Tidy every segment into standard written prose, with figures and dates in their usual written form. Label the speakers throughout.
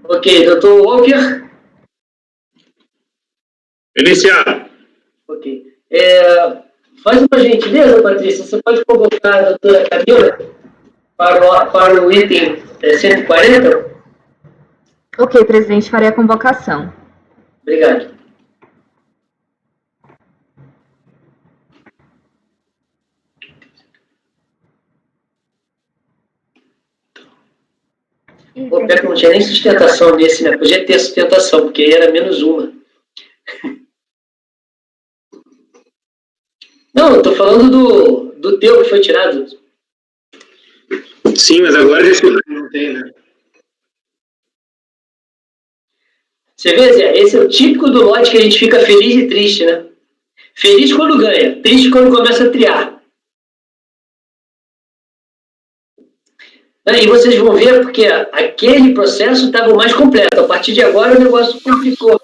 Speaker 1: Ok, doutor Walker?
Speaker 2: Iniciar.
Speaker 1: Ok. Faz uma gentileza, Patrícia, você pode convocar a doutora Camila para o item 140?
Speaker 3: Ok, presidente, farei a convocação.
Speaker 1: Obrigado. O PEC não tinha nem sustentação nesse, né? Podia ter sustentação, porque aí era menos uma. Não, eu tô falando do teu que foi tirado.
Speaker 2: Sim, mas agora não tem, né?
Speaker 1: Você vê, Zé, esse é o típico do lote que a gente fica feliz e triste, né? Feliz quando ganha, triste quando começa a triar. E vocês vão ver porque aquele processo estava mais completo. A partir de agora o negócio complicou.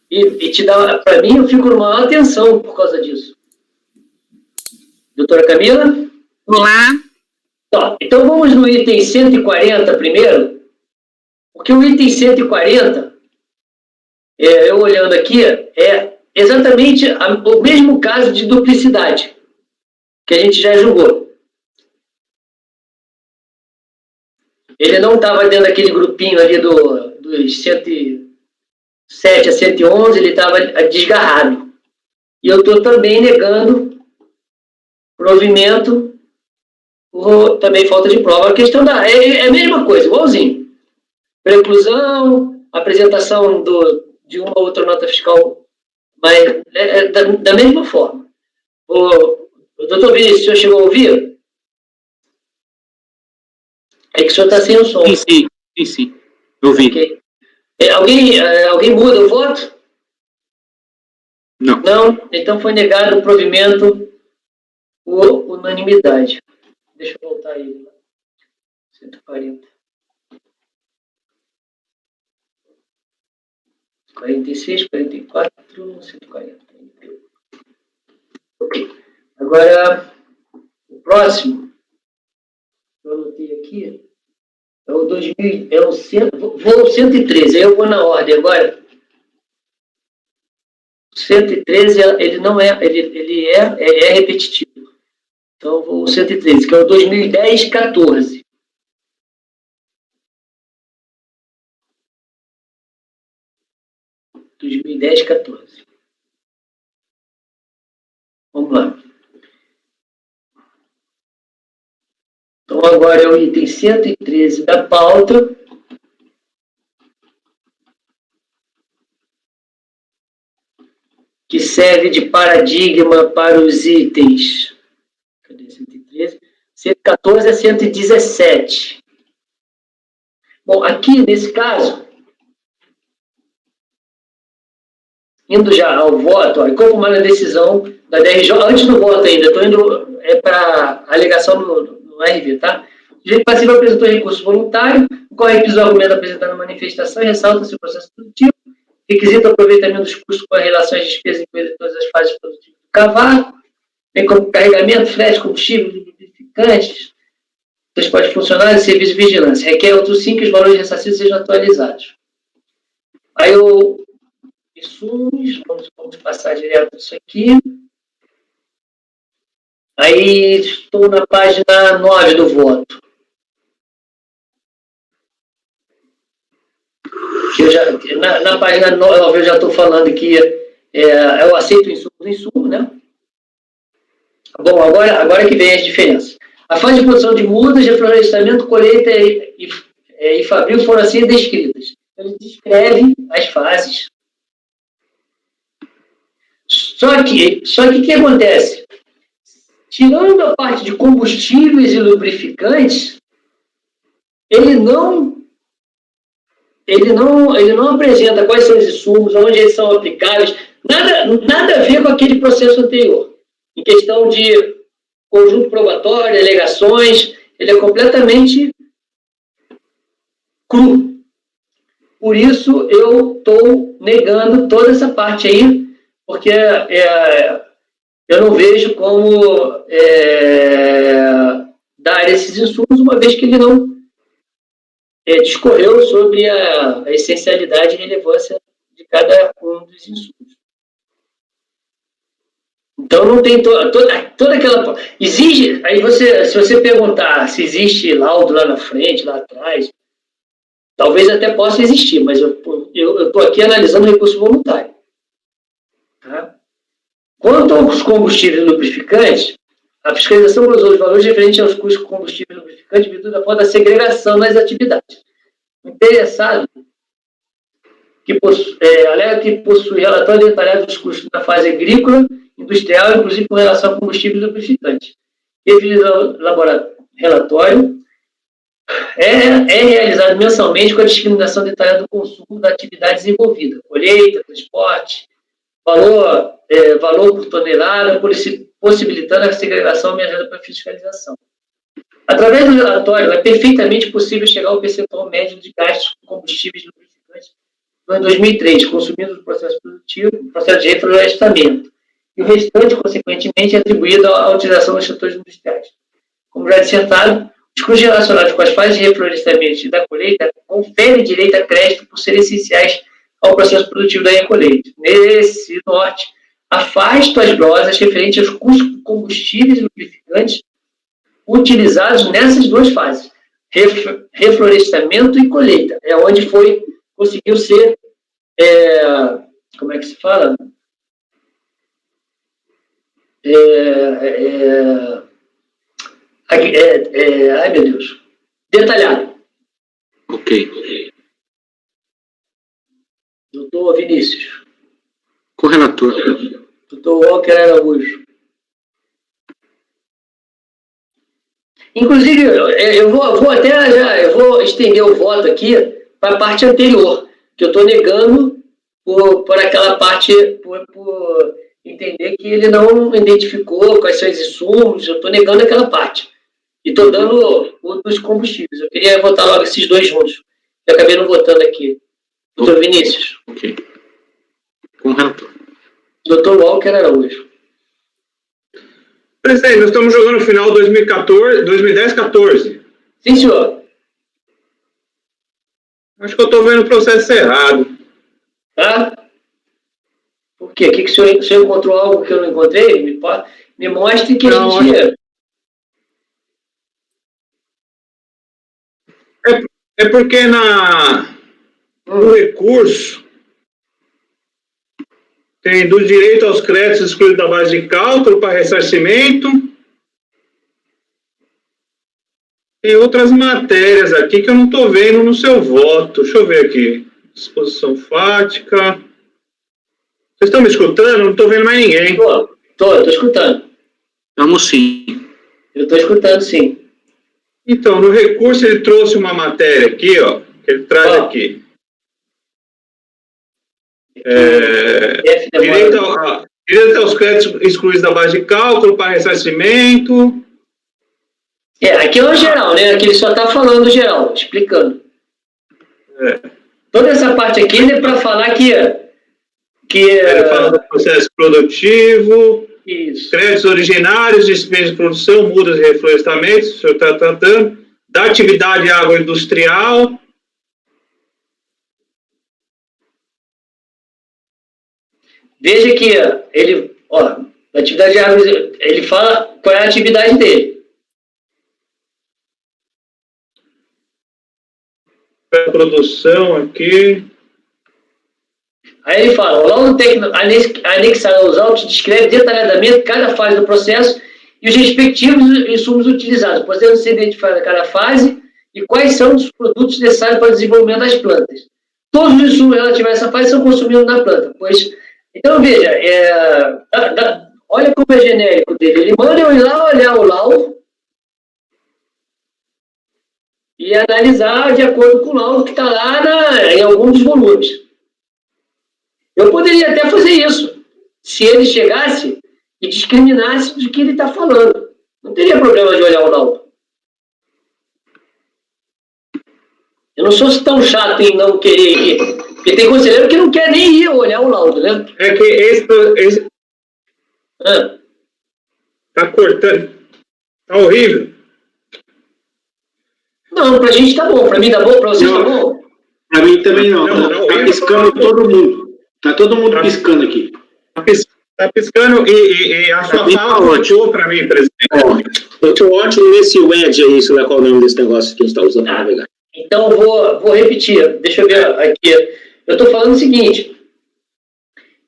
Speaker 1: E te dá, para mim, eu fico numa maior tensão por causa disso. Doutora Camila?
Speaker 4: Olá.
Speaker 1: Então vamos no item 140 primeiro, porque o item 140, eu olhando aqui, é exatamente o mesmo caso de duplicidade que a gente já julgou. Ele não estava dentro daquele grupinho ali dos 107 a 111, ele estava desgarrado. E eu estou também negando provimento por também falta de prova. A questão é a mesma coisa, igualzinho. Preclusão, apresentação de uma ou outra nota fiscal, mas da mesma forma. O doutor Vinícius, o senhor chegou a ouvir? É que o senhor está sem o som.
Speaker 2: Sim. Eu vi.
Speaker 1: Okay. Alguém muda o voto?
Speaker 2: Não.
Speaker 1: Não? Então foi negado o provimento por unanimidade. Deixa eu voltar aí. 140. 46, 44, 140. Ok. Agora, o próximo, eu anotei aqui, é o 2000, vou ao 113, aí eu vou na ordem agora. O 113, ele não é, ele é repetitivo. Então, eu vou ao 113, que é o 2010-14. Vamos lá. Então, agora é o item 113 da pauta. Que serve de paradigma para os itens. Cadê 113? 114 a 117. Bom, aqui, nesse caso, indo já ao voto, como uma decisão da DRJ, antes do voto ainda, estou indo para alegação no RV, tá? O sujeito passivo apresentou recurso voluntário, o qual requisito o argumento apresentado na manifestação e ressalta-se o processo produtivo, requisita o aproveitamento dos custos com relação às despesas incluídas em todas as fases produtivas do cavalo, bem como carregamento, frete, combustível, lubrificantes, transporte funcionário e serviço de vigilância. Requer outros 5 que os valores ressarcidos sejam atualizados. Aí vamos passar direto isso aqui. Aí estou na página 9 do voto. Na página 9 eu já estou falando que eu aceito o insumo, né? Bom, agora que vem as diferenças. A fase de produção de mudas, reflorestamento, colheita e fabril foram assim descritas. Ele descreve as fases. Só que o que acontece? Tirando a parte de combustíveis e lubrificantes, ele não apresenta quais são os insumos, onde eles são aplicáveis, nada a ver com aquele processo anterior. Em questão de conjunto probatório, alegações, ele é completamente cru. Por isso, eu estou negando toda essa parte aí, porque eu não vejo como dar esses insumos, uma vez que ele discorreu sobre a essencialidade e relevância de cada um dos insumos. Então, não tem toda aquela... Exige... Aí, se você perguntar se existe laudo lá na frente, lá atrás, talvez até possa existir, mas eu estou aqui analisando o recurso voluntário. Tá? Quanto aos combustíveis lubrificantes, a fiscalização usou os valores referentes aos custos de combustíveis lubrificantes em virtude da forma da segregação nas atividades. O interessado alega que possui relatório detalhado dos custos da fase agrícola, industrial, inclusive com relação a combustíveis lubrificantes. Esse relatório é realizado mensalmente com a discriminação detalhada do consumo da atividade desenvolvida, colheita, transporte, valor por tonelada, possibilitando a segregação mediada para fiscalização. Através do relatório, é perfeitamente possível chegar ao percentual médio de gastos com combustíveis lubrificantes no ano 2003, consumindo no processo produtivo, processo de reflorestamento, e o restante, consequentemente, é atribuído à utilização dos setores industriais. Como já dissertado, os custos relacionados com as fases de reflorestamento e da colheita conferem direito a crédito por serem essenciais ao processo produtivo da recolheita. Nesse norte, afasto as glosas referentes aos custos de combustíveis lubrificantes utilizados nessas duas fases, reflorestamento e colheita. É onde conseguiu ser, como é que se fala? Ai, meu Deus. Detalhado.
Speaker 2: Ok.
Speaker 1: Doutor Vinícius.
Speaker 2: Correlator.
Speaker 1: Doutor Walker Araújo. Inclusive, eu vou estender o voto aqui para a parte anterior, que eu estou negando por aquela parte, por entender que ele não identificou quais são os insumos, eu estou negando aquela parte. E estou dando o dos combustíveis. Eu queria votar logo esses dois juntos. Eu acabei não votando aqui. Doutor Vinícius.
Speaker 2: Ok. Com o relator.
Speaker 1: Doutor Walker Araújo.
Speaker 2: Presidente, nós estamos jogando no final 2010-14.
Speaker 1: Sim, senhor.
Speaker 2: Acho que eu estou vendo o processo errado.
Speaker 1: Tá? Por quê? O senhor encontrou algo que eu não encontrei? Me mostre que
Speaker 2: não,
Speaker 1: a gente...
Speaker 2: É porque no recurso tem do direito aos créditos excluídos da base de cálculo para ressarcimento. Tem outras matérias aqui que eu não estou vendo no seu voto. Deixa eu ver aqui. Disposição fática. Vocês estão me escutando? Não estou vendo mais ninguém.
Speaker 1: Estou escutando.
Speaker 2: Estamos sim.
Speaker 1: Eu estou escutando, sim.
Speaker 2: Então, no recurso ele trouxe uma matéria aqui, ó, que ele traz aqui. Direito aos créditos excluídos da base de cálculo para ressarcimento.
Speaker 1: Aqui é o geral, né? Aqui ele só está falando geral, explicando. Toda essa parte aqui é para falar que
Speaker 2: ele fala do processo produtivo,
Speaker 1: isso.
Speaker 2: Créditos originários, despesas de produção, mudas e reflorestamentos, o senhor está tratando, da atividade agroindustrial.
Speaker 1: Veja que na atividade agroindustrial, ele fala qual é a atividade dele.
Speaker 2: A produção aqui.
Speaker 1: Aí ele fala, o laudo técnico anexado aos autos descreve detalhadamente cada fase do processo e os respectivos insumos utilizados, podendo ser identificada cada fase e quais são os produtos necessários para o desenvolvimento das plantas. Todos os insumos relativos a essa fase são consumidos na planta. Então, veja, olha como é genérico dele. Ele manda eu ir lá olhar o laudo e analisar de acordo com o laudo que está lá em algum dos volumes. Eu poderia até fazer isso, se ele chegasse e discriminasse do que ele está falando. Não teria problema de olhar o laudo. Eu não sou tão chato em não querer ir, porque tem conselheiro que não quer nem ir olhar o laudo, né?
Speaker 2: É que esse tá cortando. Tá horrível.
Speaker 1: Não, pra gente tá bom. Pra mim tá bom, pra vocês tá bom?
Speaker 4: Pra mim também não. Tá piscando todo mundo. Tá todo mundo piscando aqui.
Speaker 2: Tá piscando e a sua fala ótima para mim, presidente.
Speaker 4: Eu tô ótimo nesse wedge aí, sei lá qual é o nome desse negócio que a gente está usando para navegar.
Speaker 1: Então, vou repetir. Deixa eu ver aqui. Eu estou falando o seguinte,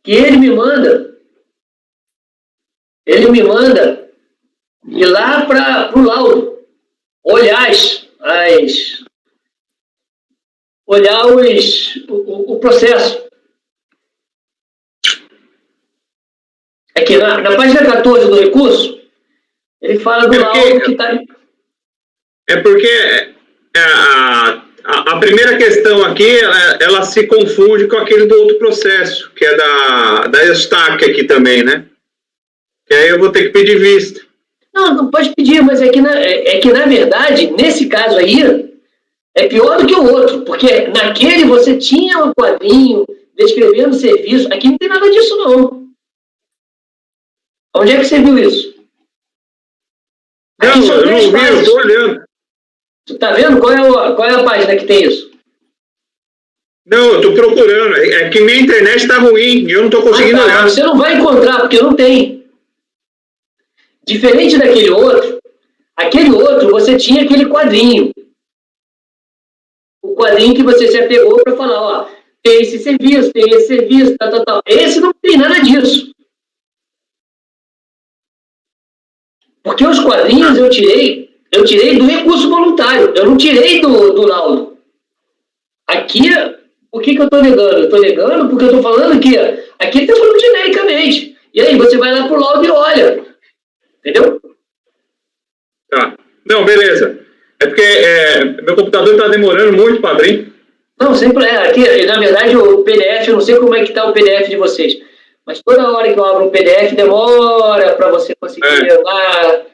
Speaker 1: que ele me manda ir lá para o laudo, olhar o processo. Aqui, na página 14 do recurso, ele fala do laudo que está...
Speaker 2: É porque a primeira questão aqui, ela se confunde com aquele do outro processo, que é da Eustáquio aqui também, né? Que aí eu vou ter que pedir vista.
Speaker 1: Não pode pedir, mas é que, na verdade, nesse caso aí, é pior do que o outro, porque naquele você tinha um quadrinho descrevendo o serviço, aqui não tem nada disso, não. Onde é que você viu isso?
Speaker 2: Não, eu não vi, eu estou olhando.
Speaker 1: Tu tá vendo? Qual é a página que tem isso?
Speaker 2: Não, eu estou procurando. É que minha internet está ruim e eu não estou conseguindo olhar.
Speaker 1: Você não vai encontrar, porque não tem. Diferente daquele outro, aquele outro você tinha aquele quadrinho. O quadrinho que você se apegou para falar, ó, tem esse serviço, tal. Esse não tem nada disso. Porque os quadrinhos eu tirei do recurso voluntário, eu não tirei do laudo. Aqui, por que eu estou negando? Eu estou negando porque eu estou falando que aqui ele está falando genericamente. E aí, você vai lá pro laudo e olha. Entendeu?
Speaker 2: Tá. Não, beleza. É porque meu computador está demorando muito para abrir.
Speaker 1: Não, sempre aqui, na verdade, o PDF, eu não sei como é que está o PDF de vocês, mas toda hora que eu abro um PDF, demora para você conseguir ler lá.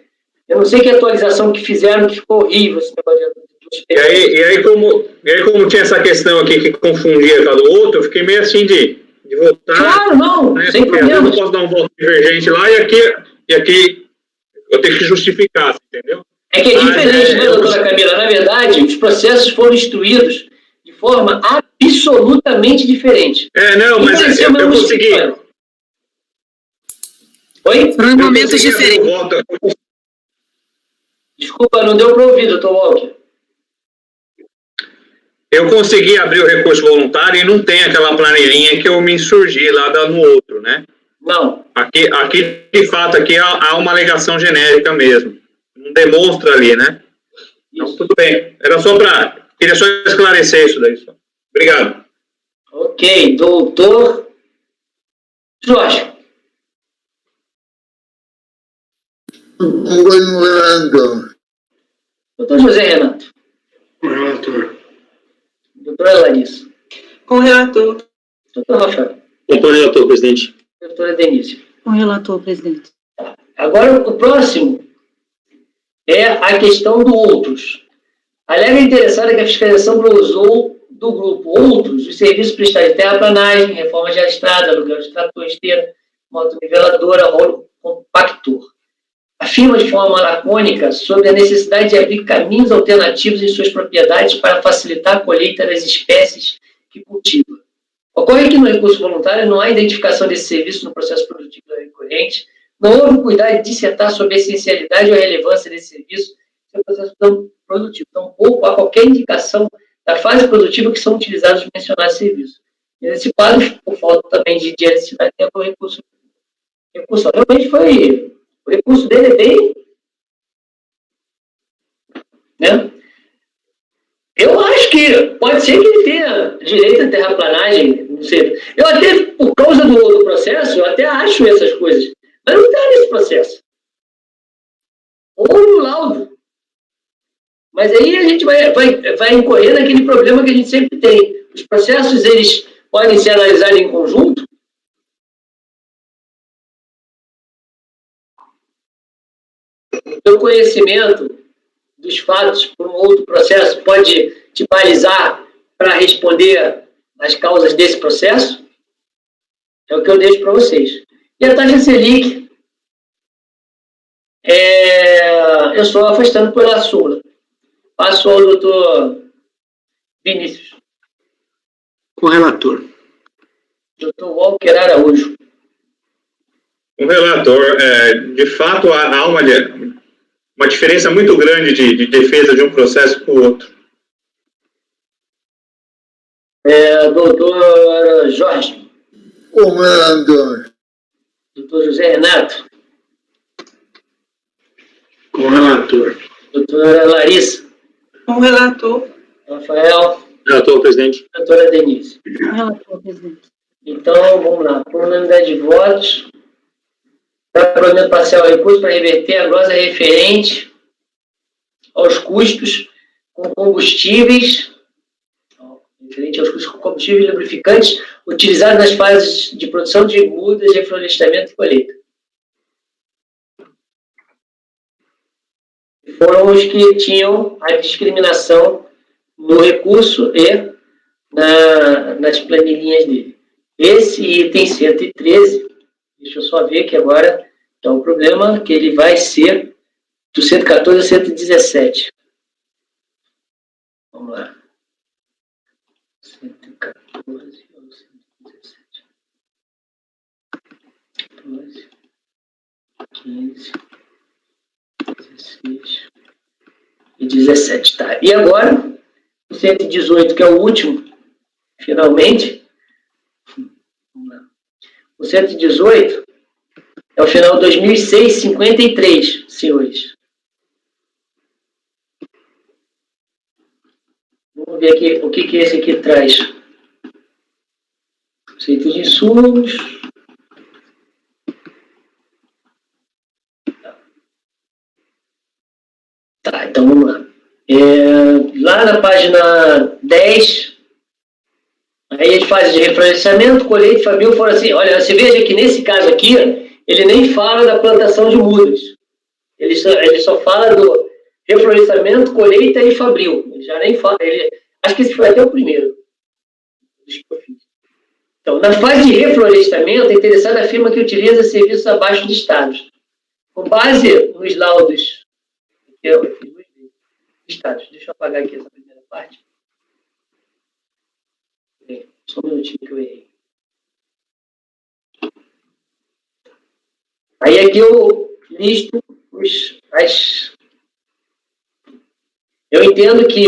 Speaker 1: Eu não sei que atualização que fizeram que ficou horrível esse negócio de
Speaker 2: e aí, como tinha essa questão aqui que confundia cada outro, eu fiquei meio assim de voltar.
Speaker 1: Claro, não, né? Sem problema.
Speaker 2: Eu não posso dar um voto divergente lá e aqui eu tenho que justificar, entendeu?
Speaker 1: É que é diferente, né, doutora Camila? Na verdade, os processos foram instruídos de forma absolutamente diferente.
Speaker 2: Não, mas eu consegui.
Speaker 1: Oi?
Speaker 5: Foram momentos diferentes.
Speaker 1: Desculpa, não deu para ouvir, doutor Walker.
Speaker 2: Eu consegui abrir o recurso voluntário e não tem aquela planilhinha que eu me insurgi lá no outro, né?
Speaker 1: Não.
Speaker 2: Aqui de fato, aqui há uma alegação genérica mesmo. Não demonstra ali, né? Isso. Então, tudo bem. Queria só esclarecer isso daí. Só. Obrigado.
Speaker 1: Ok, doutor Jorge. Doutor José Renato.
Speaker 4: Com o relator.
Speaker 1: Doutora Larissa.
Speaker 5: Com o relator.
Speaker 1: Doutor Rafael.
Speaker 4: Com o relator, presidente.
Speaker 1: Doutora Denise.
Speaker 5: Com o relator, presidente.
Speaker 1: Agora, o próximo é a questão do outros. Alega interessada que a fiscalização glosou do grupo outros, os serviços prestados de terraplanagem, reforma de estrada, aluguel de trator, esteira, moto-niveladora, rolo compactor. Afirma de forma lacônica sobre a necessidade de abrir caminhos alternativos em suas propriedades para facilitar a colheita das espécies que cultiva. Ocorre que no recurso voluntário não há identificação desse serviço no processo produtivo recorrente, não houve cuidado de dissertar sobre a essencialidade ou a relevância desse serviço no processo produtivo. Tampouco há qualquer indicação da fase produtiva que são utilizados os mencionados serviços. Nesse quadro, por falta também de dieticidade, é o recurso. Realmente foi... O recurso dele é bem... Né? Eu acho que pode ser que ele tenha direito à terraplanagem, não sei. Eu até, por causa do processo, eu até acho essas coisas. Mas não está nesse processo. Ou no laudo. Mas aí a gente vai incorrer naquele problema que a gente sempre tem. Os processos, eles podem ser analisados em conjunto. O conhecimento dos fatos por um outro processo pode te balizar para responder as causas desse processo? É o que eu deixo para vocês. E a taxa Selic, eu estou afastando pela súmula. Passo ao doutor Vinícius.
Speaker 4: Com o relator.
Speaker 1: Doutor Walker Araújo.
Speaker 2: O relator, de fato, há uma diferença muito grande de defesa de um processo para o outro.
Speaker 1: Doutor Jorge.
Speaker 6: Com o relator.
Speaker 1: Doutor José Renato.
Speaker 4: Com o relator.
Speaker 1: Doutora Larissa.
Speaker 5: Com o relator.
Speaker 1: Rafael.
Speaker 4: Relator, presidente.
Speaker 1: Doutora Denise.
Speaker 5: Com o relator, presidente.
Speaker 1: Então, vamos lá. Por unanimidade de votos, para provimento parcial recurso para reverter a glosa referente aos custos com combustíveis, referente aos custos com combustíveis e lubrificantes utilizados nas fases de produção de mudas, reflorestamento e colheita. Foram os que tinham a discriminação no recurso e nas planilhinhas dele. Esse item 113, deixa eu só ver que agora está o problema, que ele vai ser do 114 a 117. Vamos lá. 114 ao 117. 12, 15, 16 e 17. Tá. E agora, o 118, que é o último, finalmente. O 118 é o final 2006-53, senhores. Vamos ver aqui o que esse aqui traz. Conceito de insumos. Tá, então vamos lá. Lá na página 10, aí eles fazem de reflorestamento, colheita, fabril, fora assim. Olha, você veja que nesse caso aqui, ele nem fala da plantação de mudas. Ele só fala do reflorestamento, colheita e fabril. Ele já nem fala. Acho que esse foi até o primeiro. Então, na fase de reflorestamento, a interessada afirma que utiliza serviços abaixo de estados. Com base nos laudos. Estados. Deixa eu apagar aqui essa primeira parte. Só um minutinho que eu errei. Aí aqui eu listo Eu entendo que,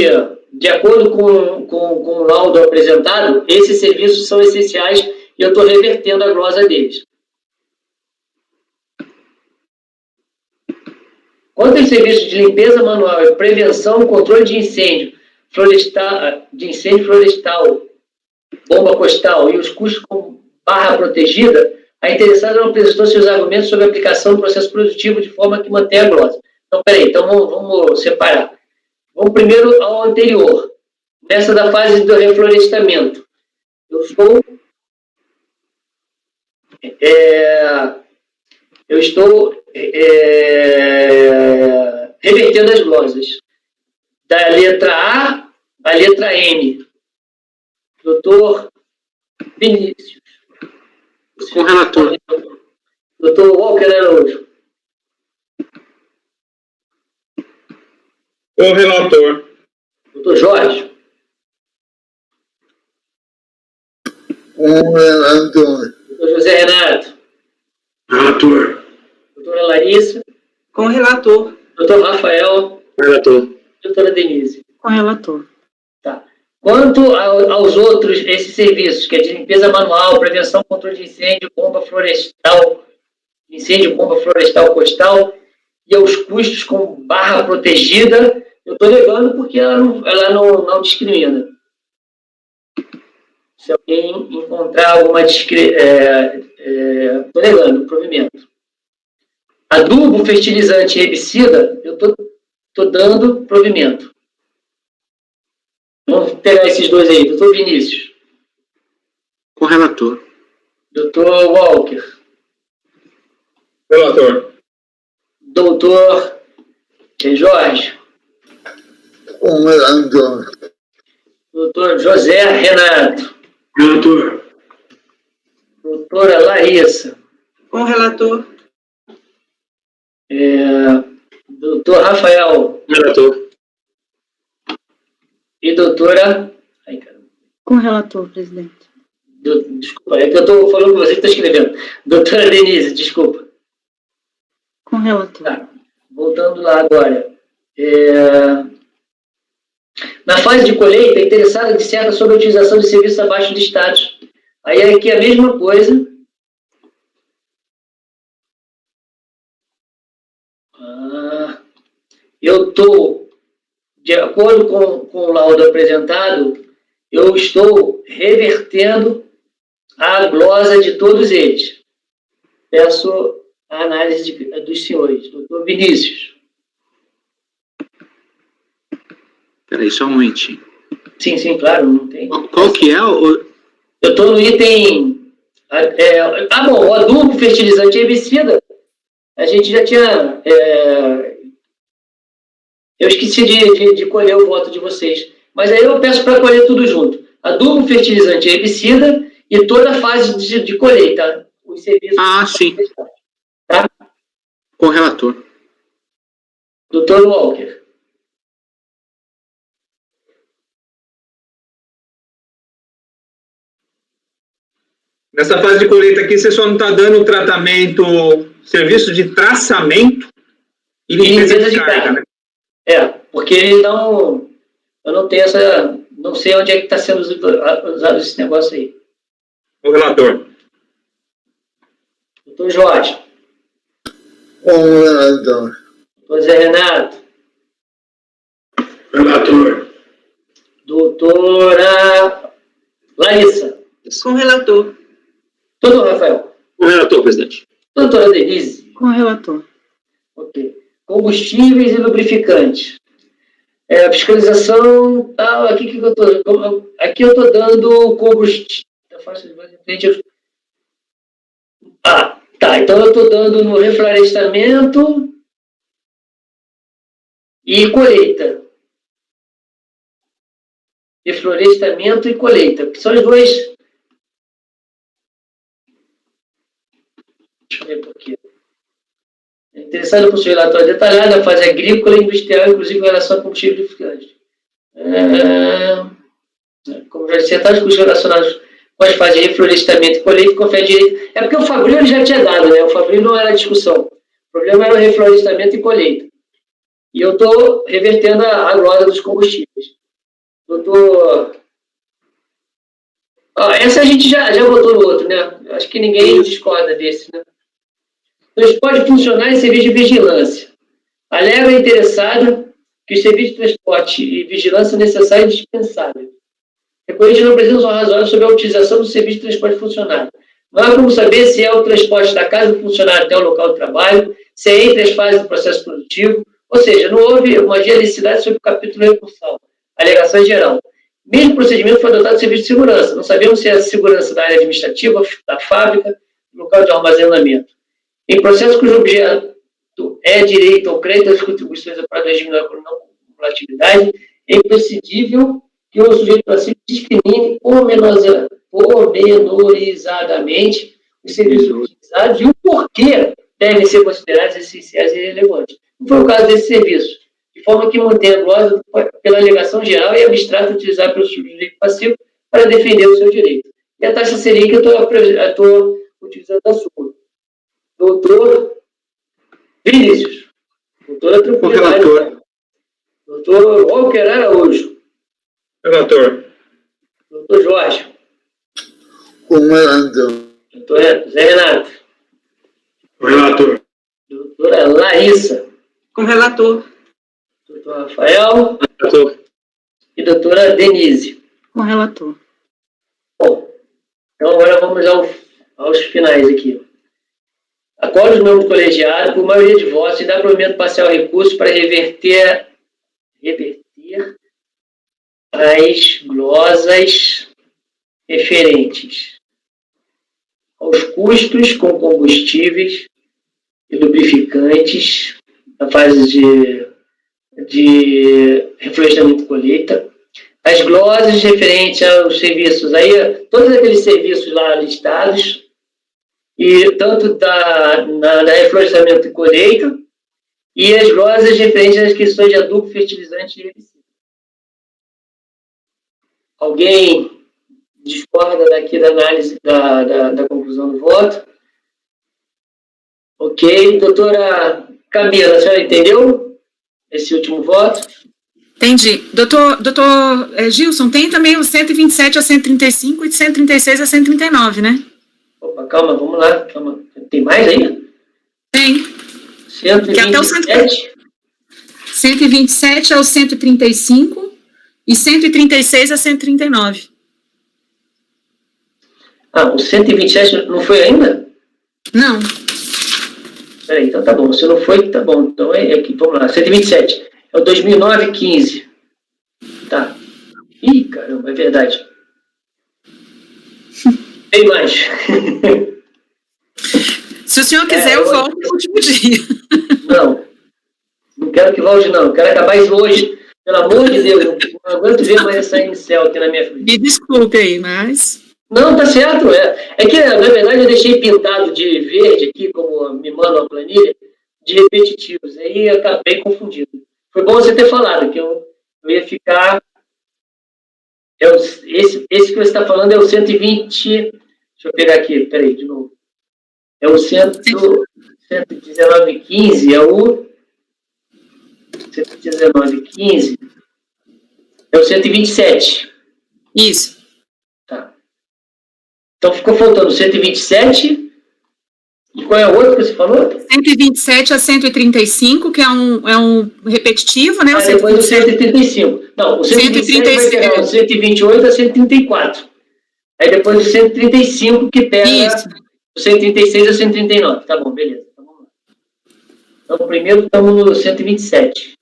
Speaker 1: de acordo com o laudo apresentado, esses serviços são essenciais e eu estou revertendo a glosa deles. Quanto aos serviços de limpeza manual e prevenção, controle de incêndio florestal, bomba costal e os custos com barra protegida, a interessada não apresentou seus argumentos sobre a aplicação do processo produtivo de forma que mantenha a glosa. Então, peraí, vamos separar. Vamos primeiro ao anterior. Nessa da fase do reflorestamento. Eu estou revertendo as glosas. Da letra A à letra M. Doutor Vinícius.
Speaker 4: Com o relator.
Speaker 1: Doutor Walker Araújo.
Speaker 2: Com o relator.
Speaker 1: Doutor Jorge.
Speaker 6: Com o relator.
Speaker 1: Doutor José Renato.
Speaker 4: Relator.
Speaker 1: Doutora Larissa.
Speaker 5: Com o relator.
Speaker 1: Doutor Rafael.
Speaker 4: Relator.
Speaker 1: Doutora Denise.
Speaker 5: Com o relator.
Speaker 1: Tá. Quanto aos outros, esses serviços, que é de limpeza manual, prevenção, controle de incêndio, bomba florestal costal, e aos custos com barra protegida, eu estou levando porque ela não discrimina. Se alguém encontrar alguma estou levando o provimento. Adubo, fertilizante e herbicida, eu estou dando provimento. Vamos pegar esses dois aí. Doutor Vinícius.
Speaker 4: Com o relator.
Speaker 1: Doutor Walker.
Speaker 2: Relator.
Speaker 1: Doutor Jorge.
Speaker 6: Com o relator.
Speaker 1: Doutor José Renato.
Speaker 4: Relator.
Speaker 1: Doutora Larissa.
Speaker 5: Com o relator.
Speaker 1: Doutor Rafael.
Speaker 4: Relator.
Speaker 1: e doutora... Ai, caramba.
Speaker 5: Com o relator, presidente.
Speaker 1: Desculpa, é que eu estou falando com você que está escrevendo. Doutora Denise, desculpa.
Speaker 5: Com o relator.
Speaker 1: Tá, voltando lá agora. Na fase de colheita, a interessada disserta sobre a utilização de serviços abaixo listados. Aí aqui é a mesma coisa. Eu estou, de acordo com o laudo apresentado, eu estou revertendo a glosa de todos eles. Peço a análise dos senhores. Doutor Vinícius.
Speaker 4: Peraí, só um momentinho.
Speaker 1: Sim, claro, não tem.
Speaker 4: Qual que é o...
Speaker 1: Eu estou no item... bom, o adubo, fertilizante e herbicida, a gente já tinha... eu esqueci de colher o voto de vocês. Mas aí eu peço para colher tudo junto. Adubo, fertilizante e herbicida e toda a fase de colheita. Os serviços...
Speaker 4: sim.
Speaker 1: Tá?
Speaker 4: Com o relator.
Speaker 1: Doutor Walker.
Speaker 2: Nessa fase de colheita aqui, você só não está dando o tratamento, serviço de traçamento e limpeza de carga, né?
Speaker 1: Porque ele não... Eu não tenho essa... Não sei onde é que está sendo usado esse negócio aí.
Speaker 2: O relator.
Speaker 1: Doutor Jorge.
Speaker 6: O relator.
Speaker 1: Doutor Zé Renato.
Speaker 4: Relator.
Speaker 1: Doutora Larissa.
Speaker 5: Com o relator.
Speaker 1: Doutor Rafael.
Speaker 4: Com o relator, presidente.
Speaker 1: Doutora Denise.
Speaker 5: Com o relator.
Speaker 1: Ok. Combustíveis e lubrificantes. Fiscalização, tal, aqui que eu tô... Aqui eu estou dando combustível... Tá. Então eu estou dando no reflorestamento e colheita. Reflorestamento e colheita, que são os dois... Deixa eu ver por aqui. É interessante para o seu relatório detalhado, a fase agrícola e industrial, inclusive em relação a combustíveis lubrificantes. Como já dissertados, custos relacionados com as fases de reflorestamento e colheita, confere direito. É porque o Fabril já tinha dado, né? O Fabril não era discussão. O problema era o reflorestamento e colheita. E eu estou revertendo a glosa dos combustíveis. Essa a gente já botou no outro, né? Acho que ninguém discorda desse, né? Então, pode funcionar em serviço de vigilância. Alega a interessada que o serviço de transporte e vigilância é necessário e dispensável. Recorrente não apresenta uma razão sobre a utilização do serviço de transporte funcionário. Não há como saber se é o transporte da casa do funcionário até o local de trabalho, se é entre as fases do processo produtivo, ou seja, não houve uma dialicidade sobre o capítulo recursal. Alegação em geral. Mesmo procedimento foi adotado do serviço de segurança. Não sabemos se é a segurança da área administrativa, da fábrica, do local de armazenamento. Em processo cujo objeto é direito ao crédito das contribuições para regime da não cumulatividade, é imprescindível que o sujeito passivo discrimine pormenorizadamente os serviços utilizados e o porquê devem ser considerados essenciais e relevantes. Não foi o caso desse serviço, de forma que mantém a glosa pela alegação geral e abstrata utilizada pelo sujeito passivo para defender o seu direito. E a taxa seria que eu estou utilizando a sua. Doutor Vinícius. Doutora Tranquilidade. Doutor Walker Araújo.
Speaker 2: Relator.
Speaker 1: Doutor Jorge.
Speaker 6: O relator.
Speaker 1: Doutor Zé Renato.
Speaker 4: O relator.
Speaker 1: Doutora Larissa.
Speaker 5: Com o relator.
Speaker 1: Doutor Rafael.
Speaker 4: Relator.
Speaker 1: E doutora Denise.
Speaker 5: Com o relator.
Speaker 1: Bom, então agora vamos aos finais aqui. Acordo os membros colegiados, por maioria de votos, e dá provimento parcial recurso para reverter as glosas referentes aos custos com combustíveis e lubrificantes na fase de reflorestamento e colheita, as glosas referentes aos serviços, aí todos aqueles serviços lá listados, e tanto da reflorestamento e colheita, e as glosas referentes às questões de adubo, fertilizante e herbicida. Alguém discorda daqui da análise da conclusão do voto? Ok. Doutora Camila, a senhora entendeu esse último voto?
Speaker 5: Entendi. Doutor Gilson, tem também o 127 a 135 e de 136 a 139, né?
Speaker 1: Opa, calma, vamos lá. Calma. Tem mais aí?
Speaker 5: Tem.
Speaker 1: 127?
Speaker 5: 127 ao 135 e 136 a 139.
Speaker 1: O 127 não foi ainda?
Speaker 5: Não.
Speaker 1: Peraí, então tá bom. Se não foi, tá bom. Então é aqui, vamos lá. 127. É o 2009-15. Tá. Ih, caramba, é verdade. Tem mais.
Speaker 5: Se o senhor quiser, eu volto no último dia.
Speaker 1: Não quero que volte, não. Eu quero acabar isso hoje. Pelo amor de Deus, não aguento ver mais essa inicial aqui na minha frente.
Speaker 5: Me desculpe aí, mas...
Speaker 1: Não, tá certo. É que, na verdade, eu deixei pintado de verde aqui, como me manda uma planilha, de repetitivos. Aí eu acabei confundido. Foi bom você ter falado, que eu ia ficar... Esse que você está falando é o 120... Deixa eu pegar aqui, peraí, de novo. É o 119,15, é o 119,15, é o 127.
Speaker 5: Isso.
Speaker 1: Tá. Então ficou faltando 127, e qual é o outro que você falou?
Speaker 5: 127 a 135, que é um repetitivo, né?
Speaker 1: Depois o 135. Não, o 127 vai pegar o 128 a 134. Aí depois o 135 que pega... Isso. O 136 a 139. Tá bom, beleza. Então, vamos lá. Então, primeiro estamos no 127.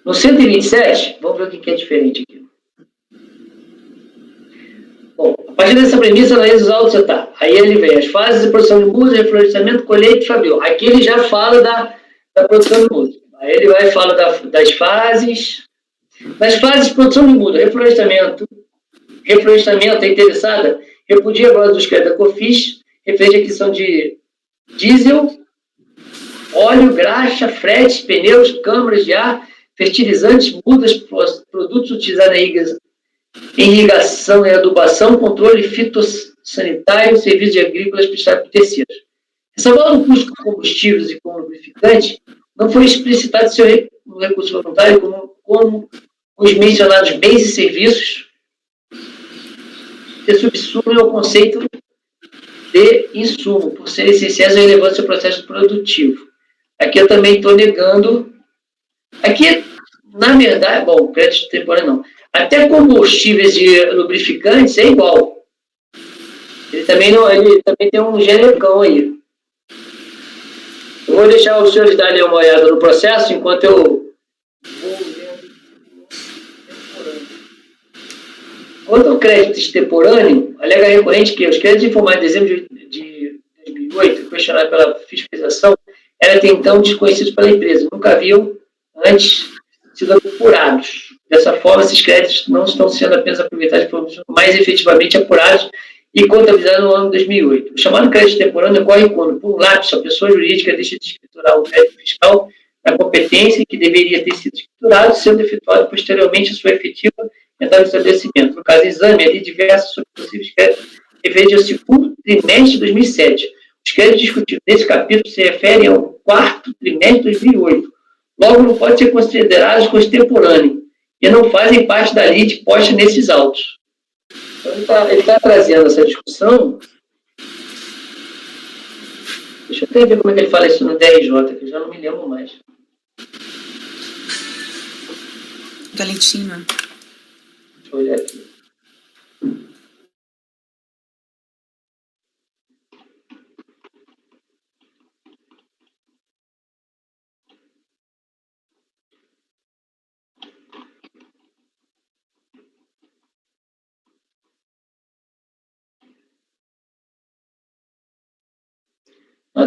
Speaker 1: No 127, vamos ver o que é diferente aqui. Bom, a partir dessa premissa, analisa os autos etapa. Aí ele vem as fases de produção de mudas, reflorestamento, colheita e fabril. Aqui ele já fala da produção de mudas. Aí ele vai falar das fases. Das fases de produção de muda, reflorestamento é interessada, repudia a base dos créditos da COFINS, referente à aquisição de diesel, óleo, graxa, fretes, pneus, câmaras de ar, fertilizantes, mudas, produtos utilizados em irrigação e adubação, controle fitossanitário, serviços agrícolas prestados por terceiros. Ressalvado o custo com combustíveis e com lubrificante, não foi explicitado no recurso voluntário como os mencionados bens e serviços se subsumem ao conceito de insumo, por serem essenciais à relevância do processo produtivo. Aqui eu também estou negando. Aqui, na verdade, bom, crédito temporário não. Até combustíveis de lubrificantes é igual. Ele também tem um genericão aí. Eu vou deixar os senhores darem uma olhada no processo enquanto eu vou vendo temporâneo. Quanto ao crédito extemporâneo, alega recorrente que os créditos informados em dezembro de 2008, questionados pela fiscalização, eram até então desconhecidos pela empresa, nunca haviam antes sido apurados. Dessa forma, esses créditos não estão sendo apenas aproveitados, mas efetivamente apurados e contabilizados no ano de 2008. O chamado crédito temporâneo ocorre quando, por um lapso, a pessoa jurídica deixa de escriturar o crédito fiscal na competência que deveria ter sido escriturado, sendo efetuado posteriormente a sua efetiva entrada no estabelecimento. No caso, exame ali diversos sobre possíveis créditos referentes ao segundo trimestre de 2007. Os créditos discutidos nesse capítulo se referem ao quarto trimestre de 2008. Logo, não pode ser considerados contemporâneos e não fazem parte da lide posta nesses autos. Então, ele está trazendo essa discussão. Deixa eu até ver como é que ele fala isso no DRJ, que eu já não me lembro mais.
Speaker 5: Valentina.
Speaker 1: Deixa eu olhar aqui.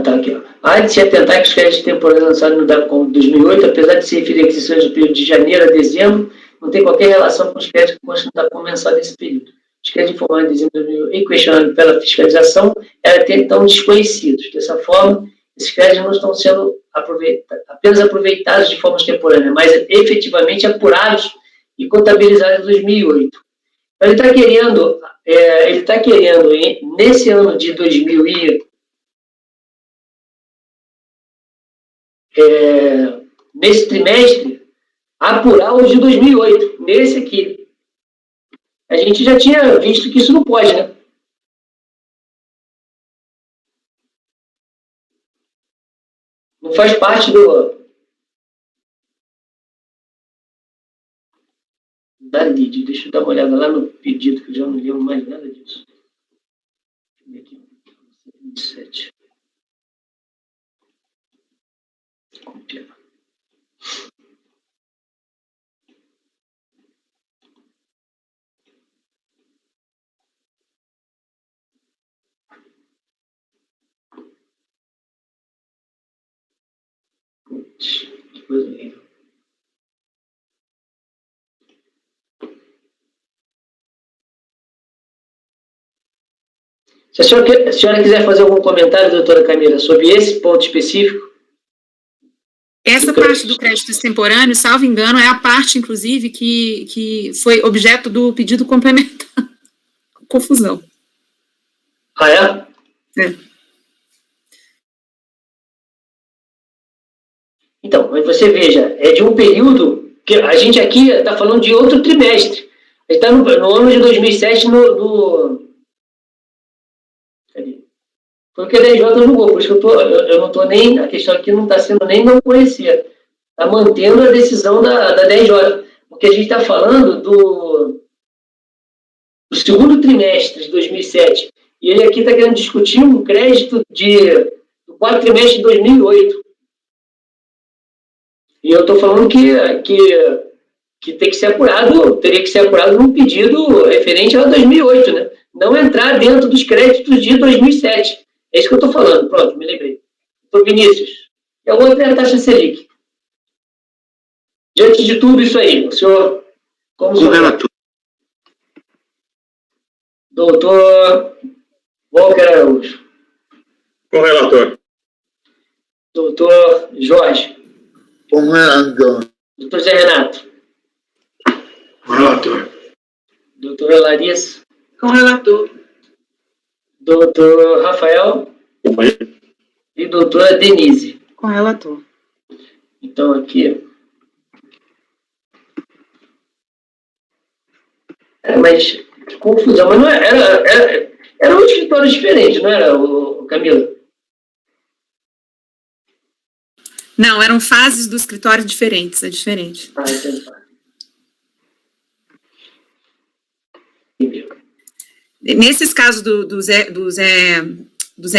Speaker 1: Tá aqui, ó. Há de se atentar que os créditos temporários lançados no DACOM de 2008, apesar de se referir a aquisições do período de janeiro a dezembro, não tem qualquer relação com os créditos que constam no DACOM mensal desse período. os créditos informados em dezembro de 2008 e questionados pela fiscalização eram até então desconhecidos. Dessa forma, esses créditos não estão sendo apenas aproveitados de forma extemporânea, mas efetivamente apurados e contabilizados em 2008. Então, ele está querendo, nesse ano de 2000 nesse trimestre, apurar os de 2008, nesse aqui. A gente já tinha visto que isso não pode, né? Não faz parte da LID. Deixa eu dar uma olhada lá no pedido, que eu já não lembro mais nada disso. Deixa eu ver aqui. 27. Copiar. Que coisa horrível. Se a senhora quiser fazer algum comentário, doutora Camila, sobre esse ponto específico.
Speaker 5: Essa parte do crédito extemporâneo, salvo engano, é a parte, inclusive, que foi objeto do pedido complementar. Confusão.
Speaker 1: Ah, é?
Speaker 5: É.
Speaker 1: Então, mas você veja, é de um período que a gente aqui está falando de outro trimestre. A gente está no ano de 2007, foi o que a DJ julgou, por isso que eu não estou nem, a questão aqui não está sendo nem não conhecer, está mantendo a decisão da DJ, porque a gente está falando do segundo trimestre de 2007, e ele aqui está querendo discutir um crédito do quarto trimestre de 2008. E eu estou falando que tem que ser apurado, teria que ser apurado num pedido referente a 2008, né? Não entrar dentro dos créditos de 2007. É isso que eu estou falando. Pronto, me lembrei. Então, Vinícius. E a outra é a taxa Selic. Diante de tudo isso aí, o senhor, como senhor...
Speaker 4: relator.
Speaker 1: Doutor Walker Araújo.
Speaker 2: Com o relator.
Speaker 1: Doutor Jorge.
Speaker 6: Com o relator.
Speaker 1: Doutor Zé Renato.
Speaker 4: Com o relator.
Speaker 1: Doutora Larissa.
Speaker 5: Com o relator.
Speaker 1: Doutor Rafael. E doutora Denise.
Speaker 5: Com o relator.
Speaker 1: Então, aqui... mas que confusão. Mas não era um escritório diferente, não era, Camila?
Speaker 5: Não, eram fases do escritório diferentes, é diferente.
Speaker 1: Ah, entendi.
Speaker 5: Nesses casos do Zé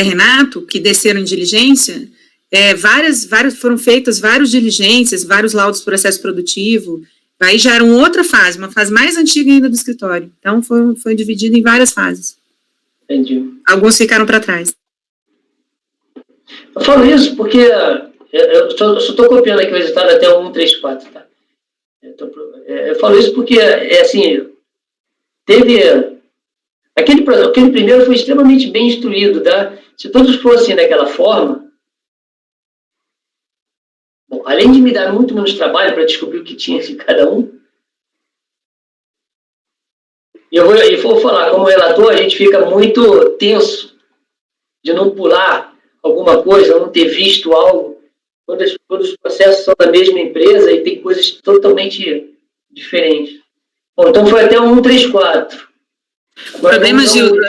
Speaker 5: Renato, que desceram em diligência, foram feitas várias diligências, vários laudos do processo produtivo, aí já era uma outra fase, uma fase mais antiga ainda do escritório. Então, foi dividido em várias fases.
Speaker 1: Entendi.
Speaker 5: Alguns ficaram para trás.
Speaker 1: Eu falo isso porque eu só estou copiando aqui o resultado até o 134, tá? Eu falo isso porque, assim, teve... Aquele primeiro foi extremamente bem instruído, tá? Se todos fossem daquela forma... Bom, além de me dar muito menos trabalho para descobrir o que tinha de cada um, e eu vou falar, como relator, a gente fica muito tenso de não pular alguma coisa, não ter visto algo, quando os processos são da mesma empresa e tem coisas totalmente diferentes. Bom, então foi até o 134.
Speaker 5: O problema,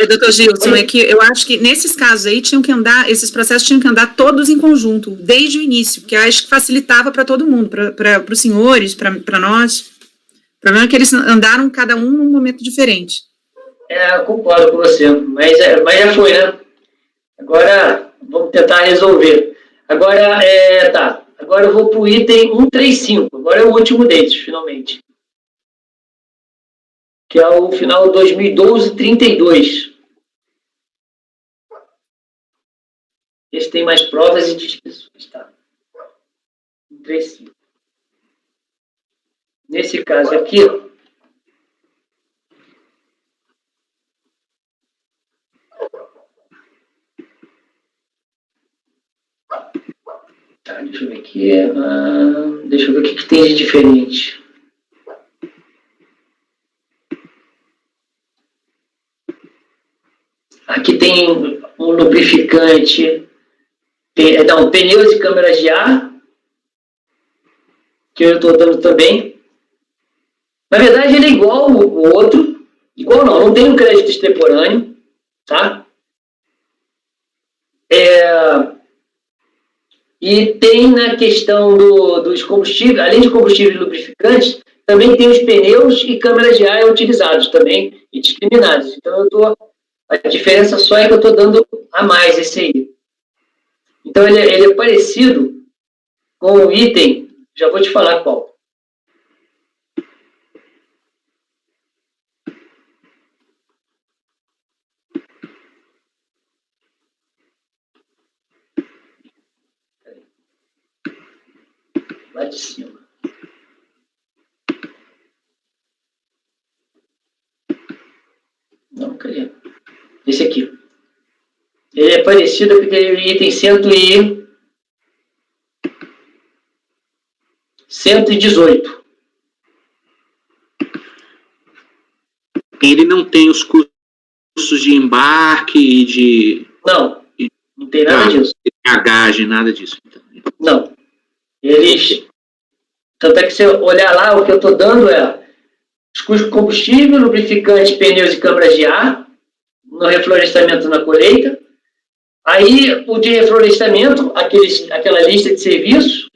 Speaker 5: doutor Gilson, é que eu acho que nesses casos aí esses processos tinham que andar todos em conjunto, desde o início, porque eu acho que facilitava para todo mundo, para os senhores, para nós. O problema é que eles andaram cada um num momento diferente.
Speaker 1: Eu concordo com você, mas já foi, né? Agora, vamos tentar resolver. Agora, tá. Agora eu vou para o item 135, agora é o último deles, finalmente. Que é o final 2012-32. Esse tem mais provas e descrições, tá? 135. Nesse caso aqui, Tá, deixa eu ver aqui. Deixa eu ver o que tem de diferente. Aqui tem um lubrificante, pneus e câmeras de ar, que eu estou dando também. Na verdade, ele é igual o outro. Igual não tem um crédito extemporâneo, tá? E tem na questão dos combustíveis, além de combustíveis e lubrificantes, também tem os pneus e câmeras de ar utilizados também e discriminados. Então, a diferença só é que eu estou dando a mais esse aí. Então, ele é parecido com o item, já vou te falar qual. Lá de cima. Não, cadê? Esse aqui. Ele é parecido com aquele item 118.
Speaker 4: Ele não tem os custos de embarque e de...
Speaker 1: Não tem nada disso.
Speaker 4: Bagagem, nada disso. Então.
Speaker 1: Não. Tanto é que se você olhar lá, o que eu estou dando é os custos de combustível, lubrificante, pneus e câmaras de ar, no reflorestamento na colheita. Aí, o de reflorestamento, aquela lista de serviços,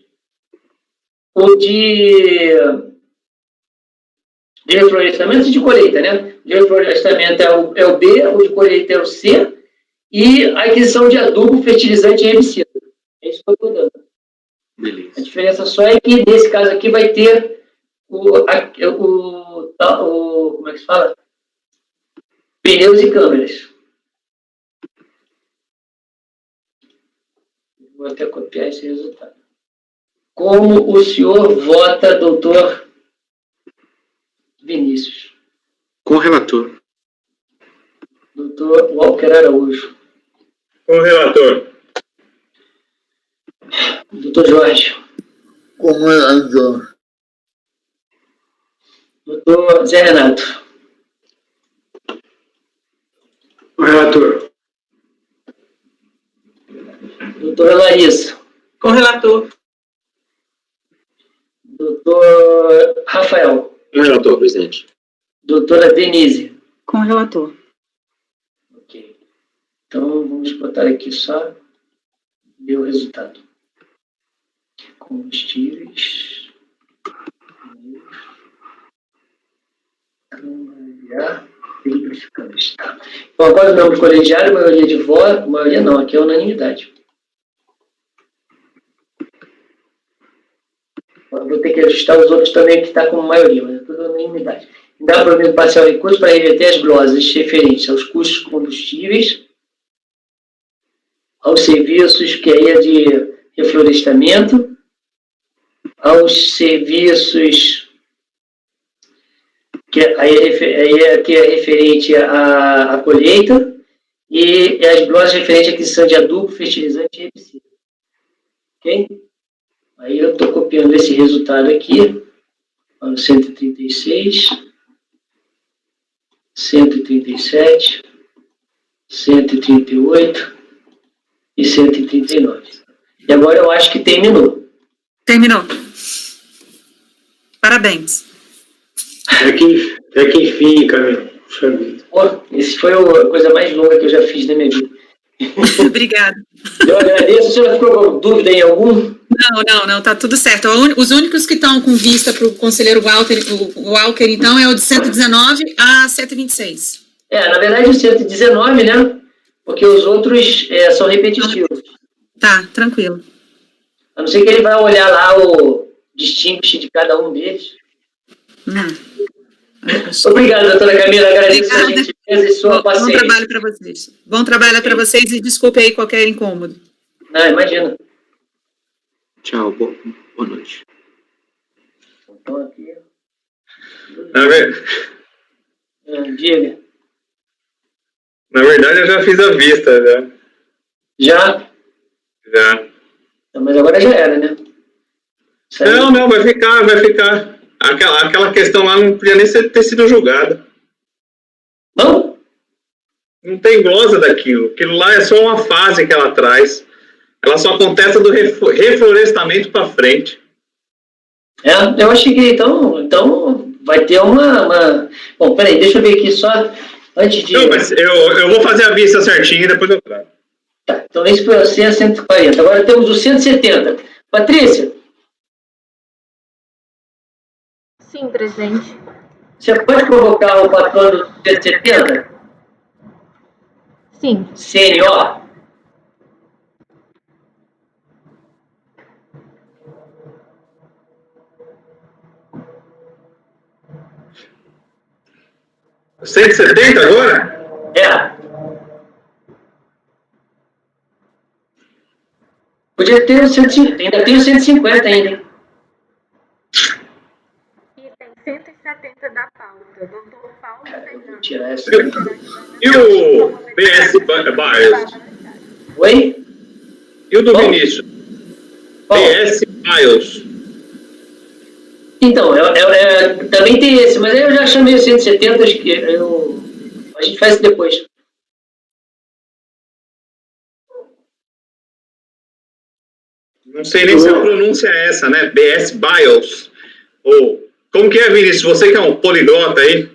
Speaker 1: o de reflorestamento e de colheita, né? De reflorestamento é o B, o de colheita é o C, e a aquisição de adubo, fertilizante e herbicida. É isso que eu estou dando.
Speaker 4: Beleza.
Speaker 1: A diferença só é que, nesse caso aqui, vai ter como é que se fala? Pneus e câmeras. Vou até copiar esse resultado. Como o senhor vota, doutor Vinícius?
Speaker 4: Com o relator.
Speaker 1: Doutor Walker Araújo.
Speaker 2: Com o relator.
Speaker 1: Doutor Jorge.
Speaker 6: Como relator.
Speaker 1: Doutor Zé Renato.
Speaker 4: Com o relator.
Speaker 1: Doutora Larissa.
Speaker 5: Com o relator.
Speaker 1: Doutor Rafael.
Speaker 4: Com o relator, presidente.
Speaker 1: Doutora Denise.
Speaker 5: Com o relator.
Speaker 1: Ok. Então, vamos botar aqui só ver o resultado. Combustíveis. Câmara e lubrificantes. Tá. Então, agora o nome colegiado, maioria de voto, maioria não, aqui é unanimidade. Eu vou ter que ajustar os outros também, que está com maioria, mas é tudo unanimidade. Dá provimento parcial de recursos para reverter as glosas referentes aos custos combustíveis, aos serviços que aí é de reflorestamento, aos serviços que aí é referente à colheita e as glosas referentes à aquisição de adubo, fertilizante e herbicida. Ok? Aí eu estou copiando esse resultado aqui, 136, 137, 138 e 139. E agora eu acho que terminou.
Speaker 5: Terminou. Parabéns.
Speaker 2: É que enfim, cara. Puxa vida.
Speaker 1: Pô, esse foi a coisa mais longa que eu já fiz na minha vida.
Speaker 5: Obrigada.
Speaker 1: Eu agradeço. A senhora ficou com dúvida em algum?
Speaker 5: Não, tá tudo certo. Os únicos que estão com vista para o conselheiro Walker, então, é o de 119 a 126.
Speaker 1: Na verdade, o 119, né? Porque os outros são repetitivos.
Speaker 5: Tá, tranquilo.
Speaker 1: A não ser que ele vai olhar lá o distinguish de cada um deles.
Speaker 5: Não.
Speaker 1: Obrigado, doutora Camila. Agradeço a gentileza e sua paciência.
Speaker 5: Bom trabalho para vocês. Bom trabalho para vocês e desculpe aí qualquer incômodo.
Speaker 1: Não, imagina.
Speaker 4: Tchau, boa noite.
Speaker 1: Então, aqui. Diga.
Speaker 2: Na verdade, eu já fiz a vista, já.
Speaker 1: Já?
Speaker 2: Já.
Speaker 1: Mas agora já era, né?
Speaker 2: Não, vai ficar. Aquela questão lá não podia nem ter sido julgada.
Speaker 1: Não?
Speaker 2: Não tem glosa daquilo. Aquilo lá é só uma fase que ela traz. Ela só acontece do reflorestamento para frente.
Speaker 1: Eu achei que então vai ter uma... Bom, peraí, deixa eu ver aqui só antes de...
Speaker 2: Não, mas eu vou fazer a vista certinha e depois eu trago.
Speaker 1: Tá, então esse foi o 140. Agora temos o 170. Patrícia?
Speaker 3: Sim, presidente.
Speaker 1: Você pode provocar o patrão do 170?
Speaker 3: Sim.
Speaker 1: CNO?
Speaker 2: R$ 170 agora?
Speaker 1: Podia ter o 150, ainda tem o 150 ainda, hein?
Speaker 3: E tem 170 da pauta. Doutor Paulo Fernando.
Speaker 1: Tirar essa.
Speaker 2: E o BS Bios?
Speaker 1: Oi?
Speaker 2: E o do
Speaker 1: Bom.
Speaker 2: Vinícius?
Speaker 1: Bom,
Speaker 2: BS Bios.
Speaker 1: então, também tem esse, mas aí eu já chamei o 170, acho que a gente faz isso depois.
Speaker 2: Não sei nem se a pronúncia é essa, né? BS Bios. Ou, como que é, Vinícius? Você que é um poliglota aí?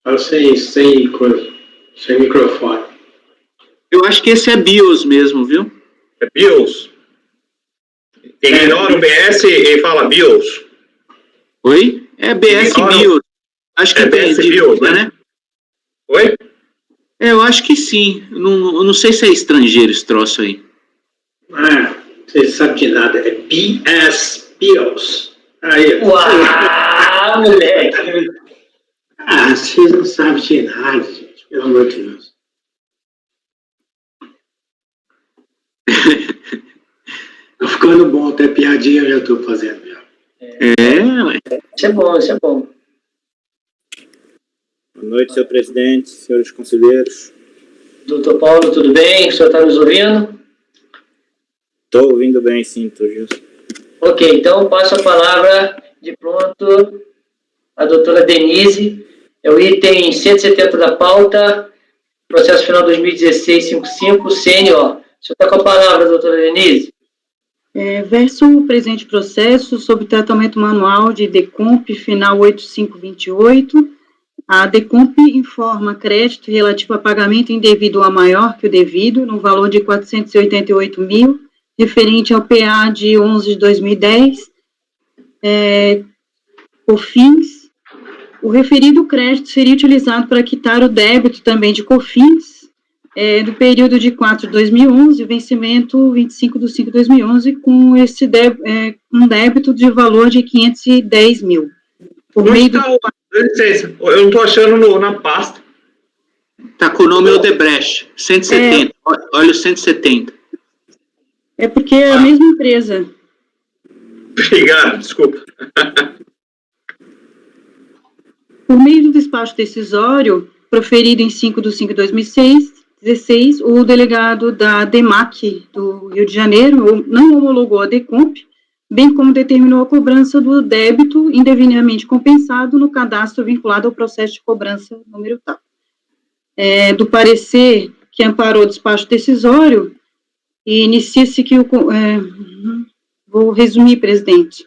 Speaker 7: Fala sem coisa, sem microfone.
Speaker 4: Eu acho que esse é BIOS mesmo, viu?
Speaker 2: É BIOS. Ignora o BS e fala BIOS.
Speaker 4: Oi? É BS
Speaker 2: Ignora-
Speaker 4: BIOS. Acho que
Speaker 2: É BS BIOS, né? Oi?
Speaker 4: Eu acho que sim. Eu não sei se é estrangeiro esse troço aí.
Speaker 7: Você sabe de nada, é BS BIOS. Aí,
Speaker 1: Uau, moleque!
Speaker 7: vocês não sabem de nada, gente, pelo amor de Deus. Tá ficando bom, até piadinha eu já tô fazendo. Já.
Speaker 4: Ué.
Speaker 1: Isso é bom, isso é bom.
Speaker 8: Boa noite, senhor presidente, senhores conselheiros.
Speaker 1: Doutor Paulo, tudo bem? O senhor está nos ouvindo?
Speaker 8: Estou ouvindo bem, sim, Gilson.
Speaker 1: Ok, então passo a palavra de pronto à doutora Denise. É o item 170 da pauta, processo final 2016-55, CNO. O senhor está com a palavra, doutora Denise?
Speaker 9: Verso o presente processo sobre tratamento manual de DECOMP final 8528. A DECOMP informa crédito relativo a pagamento indevido a maior que o devido, no valor de 488 mil, referente ao PA de 11 de 2010. Por fins, o referido crédito seria utilizado para quitar o débito também de COFINS, do período de 4 de 2011, vencimento 25 de 5 de 2011, com esse um débito de valor de 510 mil. Por meio do...
Speaker 2: Licença, eu não estou achando na pasta.
Speaker 4: Tá com o nome Odebrecht, 170. Olha o 170.
Speaker 9: É porque é a mesma empresa.
Speaker 2: Obrigado, desculpa.
Speaker 9: Por meio do despacho decisório, proferido em 5 de 5 de 2016, o delegado da DEMAC do Rio de Janeiro não homologou a DECOMP, bem como determinou a cobrança do débito indevidamente compensado no cadastro vinculado ao processo de cobrança número tal. Do parecer que amparou o despacho decisório, e inicia-se que vou resumir, presidente.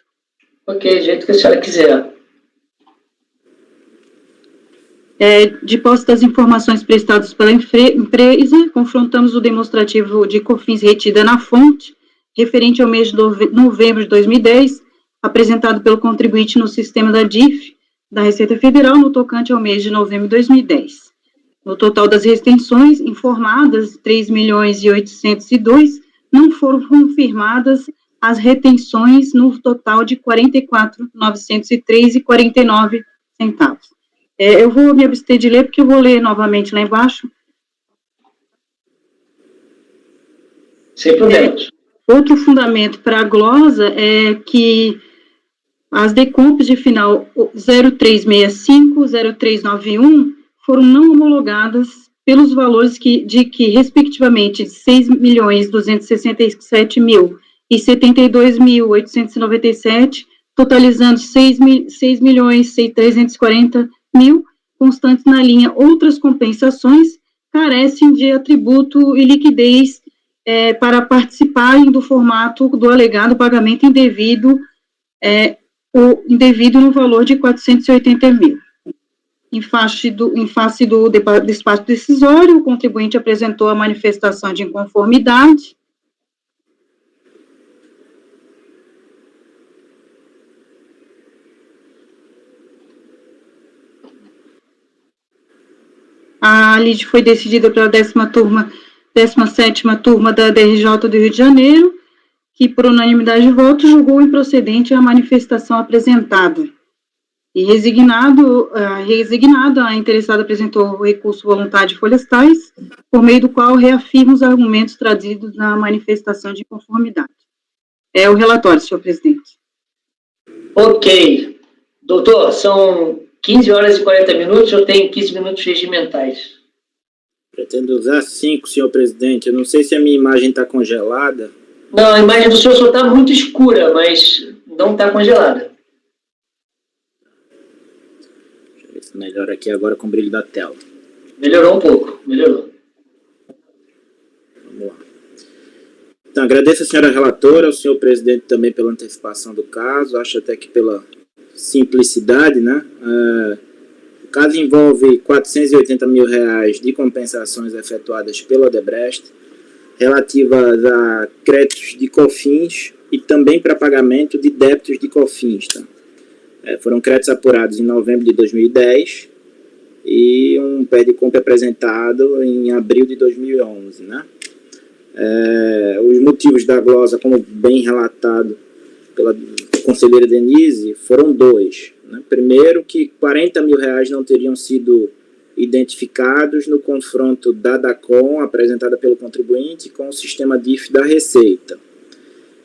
Speaker 1: Ok, do jeito que a senhora quiser.
Speaker 9: De posse das informações prestadas pela empresa, confrontamos o demonstrativo de COFINS retida na fonte, referente ao mês de novembro de 2010, apresentado pelo contribuinte no sistema da DIF, da Receita Federal, no tocante ao mês de novembro de 2010. No total das retenções informadas, 3.802.000, não foram confirmadas as retenções no total de 44.903,49 centavos. Eu vou me abster de ler, porque eu vou ler novamente lá embaixo.
Speaker 1: Sem problemas.
Speaker 9: Outro fundamento para a glosa é que as DECOMPs de final 0365, 0391 foram não homologadas pelos valores respectivamente, de 6.267.000 e 72.897, totalizando 6.340.000, constantes na linha outras compensações, carecem de atributo e liquidez para participarem do formato do alegado pagamento indevido, indevido no valor de 480.000. Em face do despacho decisório, o contribuinte apresentou a manifestação de inconformidade. A lide foi decidida pela 17ª turma da DRJ do Rio de Janeiro, que, por unanimidade de votos, julgou improcedente a manifestação apresentada. E resignada, a interessada apresentou o recurso voluntário de folhas tais, por meio do qual reafirma os argumentos trazidos na manifestação de conformidade. É o relatório, senhor presidente.
Speaker 1: Ok. Doutor, são 15 horas e 40 minutos, eu tenho 15 minutos regimentais.
Speaker 8: Pretendo usar 5, senhor presidente. Eu não sei se a minha imagem está congelada.
Speaker 1: Não, a imagem do senhor só está muito escura, mas não está congelada.
Speaker 8: Deixa eu ver se melhora aqui agora com o brilho da tela.
Speaker 1: Melhorou um pouco, melhorou.
Speaker 8: Vamos lá. Então, agradeço a senhora relatora, ao senhor presidente também pela antecipação do caso, acho até que pela simplicidade, né? O caso envolve R$480 mil de compensações efetuadas pela Odebrecht, relativas a créditos de COFINS e também para pagamento de débitos de COFINS. Tá? Foram créditos apurados em novembro de 2010 e um pé de compra apresentado em abril de 2011. Né? Os motivos da glosa, como bem relatado pela conselheira Denise, foram 2. Né? Primeiro, que R$40 mil não teriam sido identificados no confronto da DACOM, apresentada pelo contribuinte, com o sistema DIF da Receita.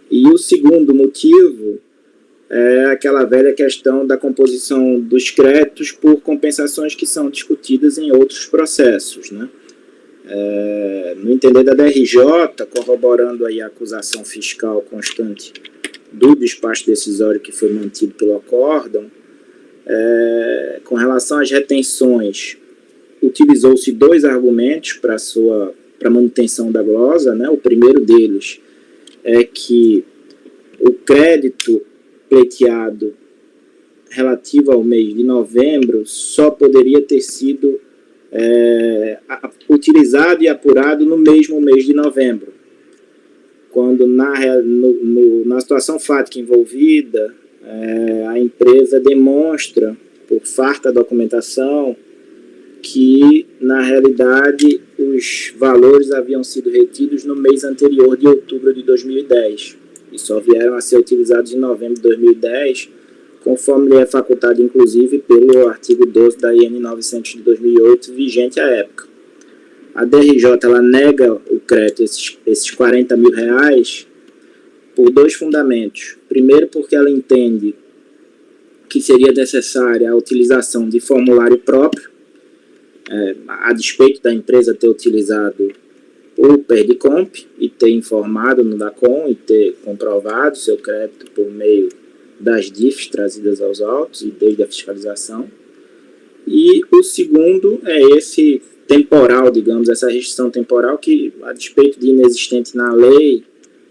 Speaker 8: E o segundo motivo é aquela velha questão da composição dos créditos por compensações que são discutidas em outros processos. Né? No entender da DRJ, corroborando aí a acusação fiscal constante do despacho decisório que foi mantido pelo acórdão, com relação às retenções, utilizou-se 2 argumentos para a manutenção da glosa. Né? O primeiro deles é que o crédito pleiteado relativo ao mês de novembro só poderia ter sido utilizado e apurado no mesmo mês de novembro, quando na situação fática envolvida, a empresa demonstra, por farta documentação, que, na realidade, os valores haviam sido retidos no mês anterior de outubro de 2010 e só vieram a ser utilizados em novembro de 2010, conforme lhe é facultado, inclusive, pelo artigo 12 da IN 900 de 2008, vigente à época. A DRJ ela nega o crédito, esses R$40 mil, por 2 fundamentos. Primeiro, porque ela entende que seria necessária a utilização de formulário próprio, a despeito da empresa ter utilizado o Perdicomp e ter informado no DACOM e ter comprovado seu crédito por meio das DIFs trazidas aos autos e desde a fiscalização. E o segundo é esse temporal, digamos, essa restrição temporal que, a despeito de inexistente na lei,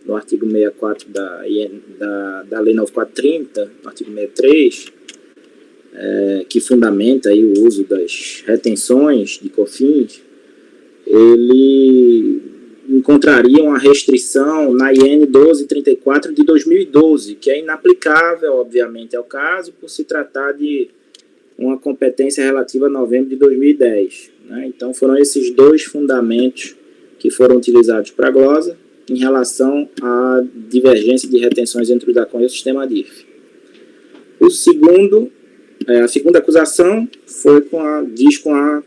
Speaker 8: no artigo 64 da Lei 9430, no artigo 63, que fundamenta aí o uso das retenções de COFINS, ele encontraria uma restrição na IN 1234 de 2012, que é inaplicável, obviamente, ao caso, por se tratar de uma competência relativa a novembro de 2010. Né? Então, foram esses 2 fundamentos que foram utilizados para a glosa em relação à divergência de retenções entre o DACOM e o sistema DIF. A segunda acusação foi diz com a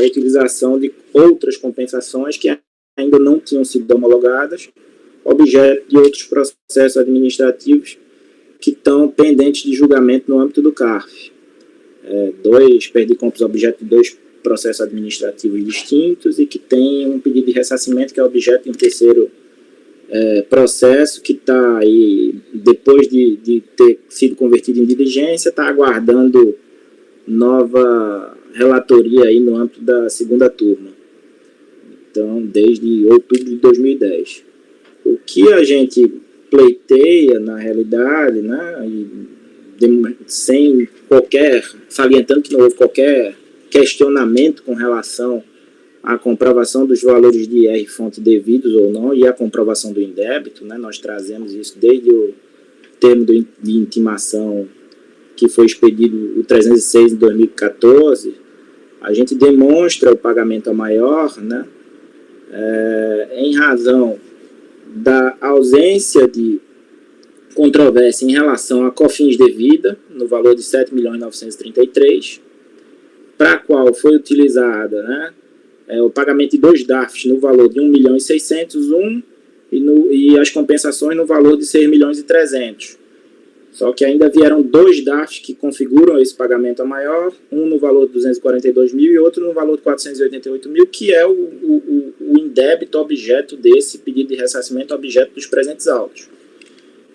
Speaker 8: utilização de outras compensações que ainda não tinham sido homologadas, objeto de outros processos administrativos que estão pendentes de julgamento no âmbito do CARF. 2 perdicompos objeto de 2 processos administrativos distintos e que tem um pedido de ressarcimento que é objeto de um terceiro processo que está aí, depois de ter sido convertido em diligência, está aguardando nova relatoria aí no âmbito da segunda turma. Então, desde outubro de 2010. O que a gente pleiteia, na realidade, né, sem qualquer, salientando que não houve qualquer questionamento com relação à comprovação dos valores de IR-fonte devidos ou não e a comprovação do indébito, né, nós trazemos isso desde o termo de intimação que foi expedido o 306 em 2014, a gente demonstra o pagamento a maior, né, em razão da ausência de controvérsia em relação a COFINS devida, no valor de 7.933.000, para a qual foi utilizada, né, o pagamento de 2 DARFs no valor de 1.600.000 e as compensações no valor de 6.300.000. Só que ainda vieram 2 DARFs que configuram esse pagamento a maior, um no valor de 242.000 e outro no valor de 488.000, que é o indébito objeto desse pedido de ressarcimento, objeto dos presentes autos.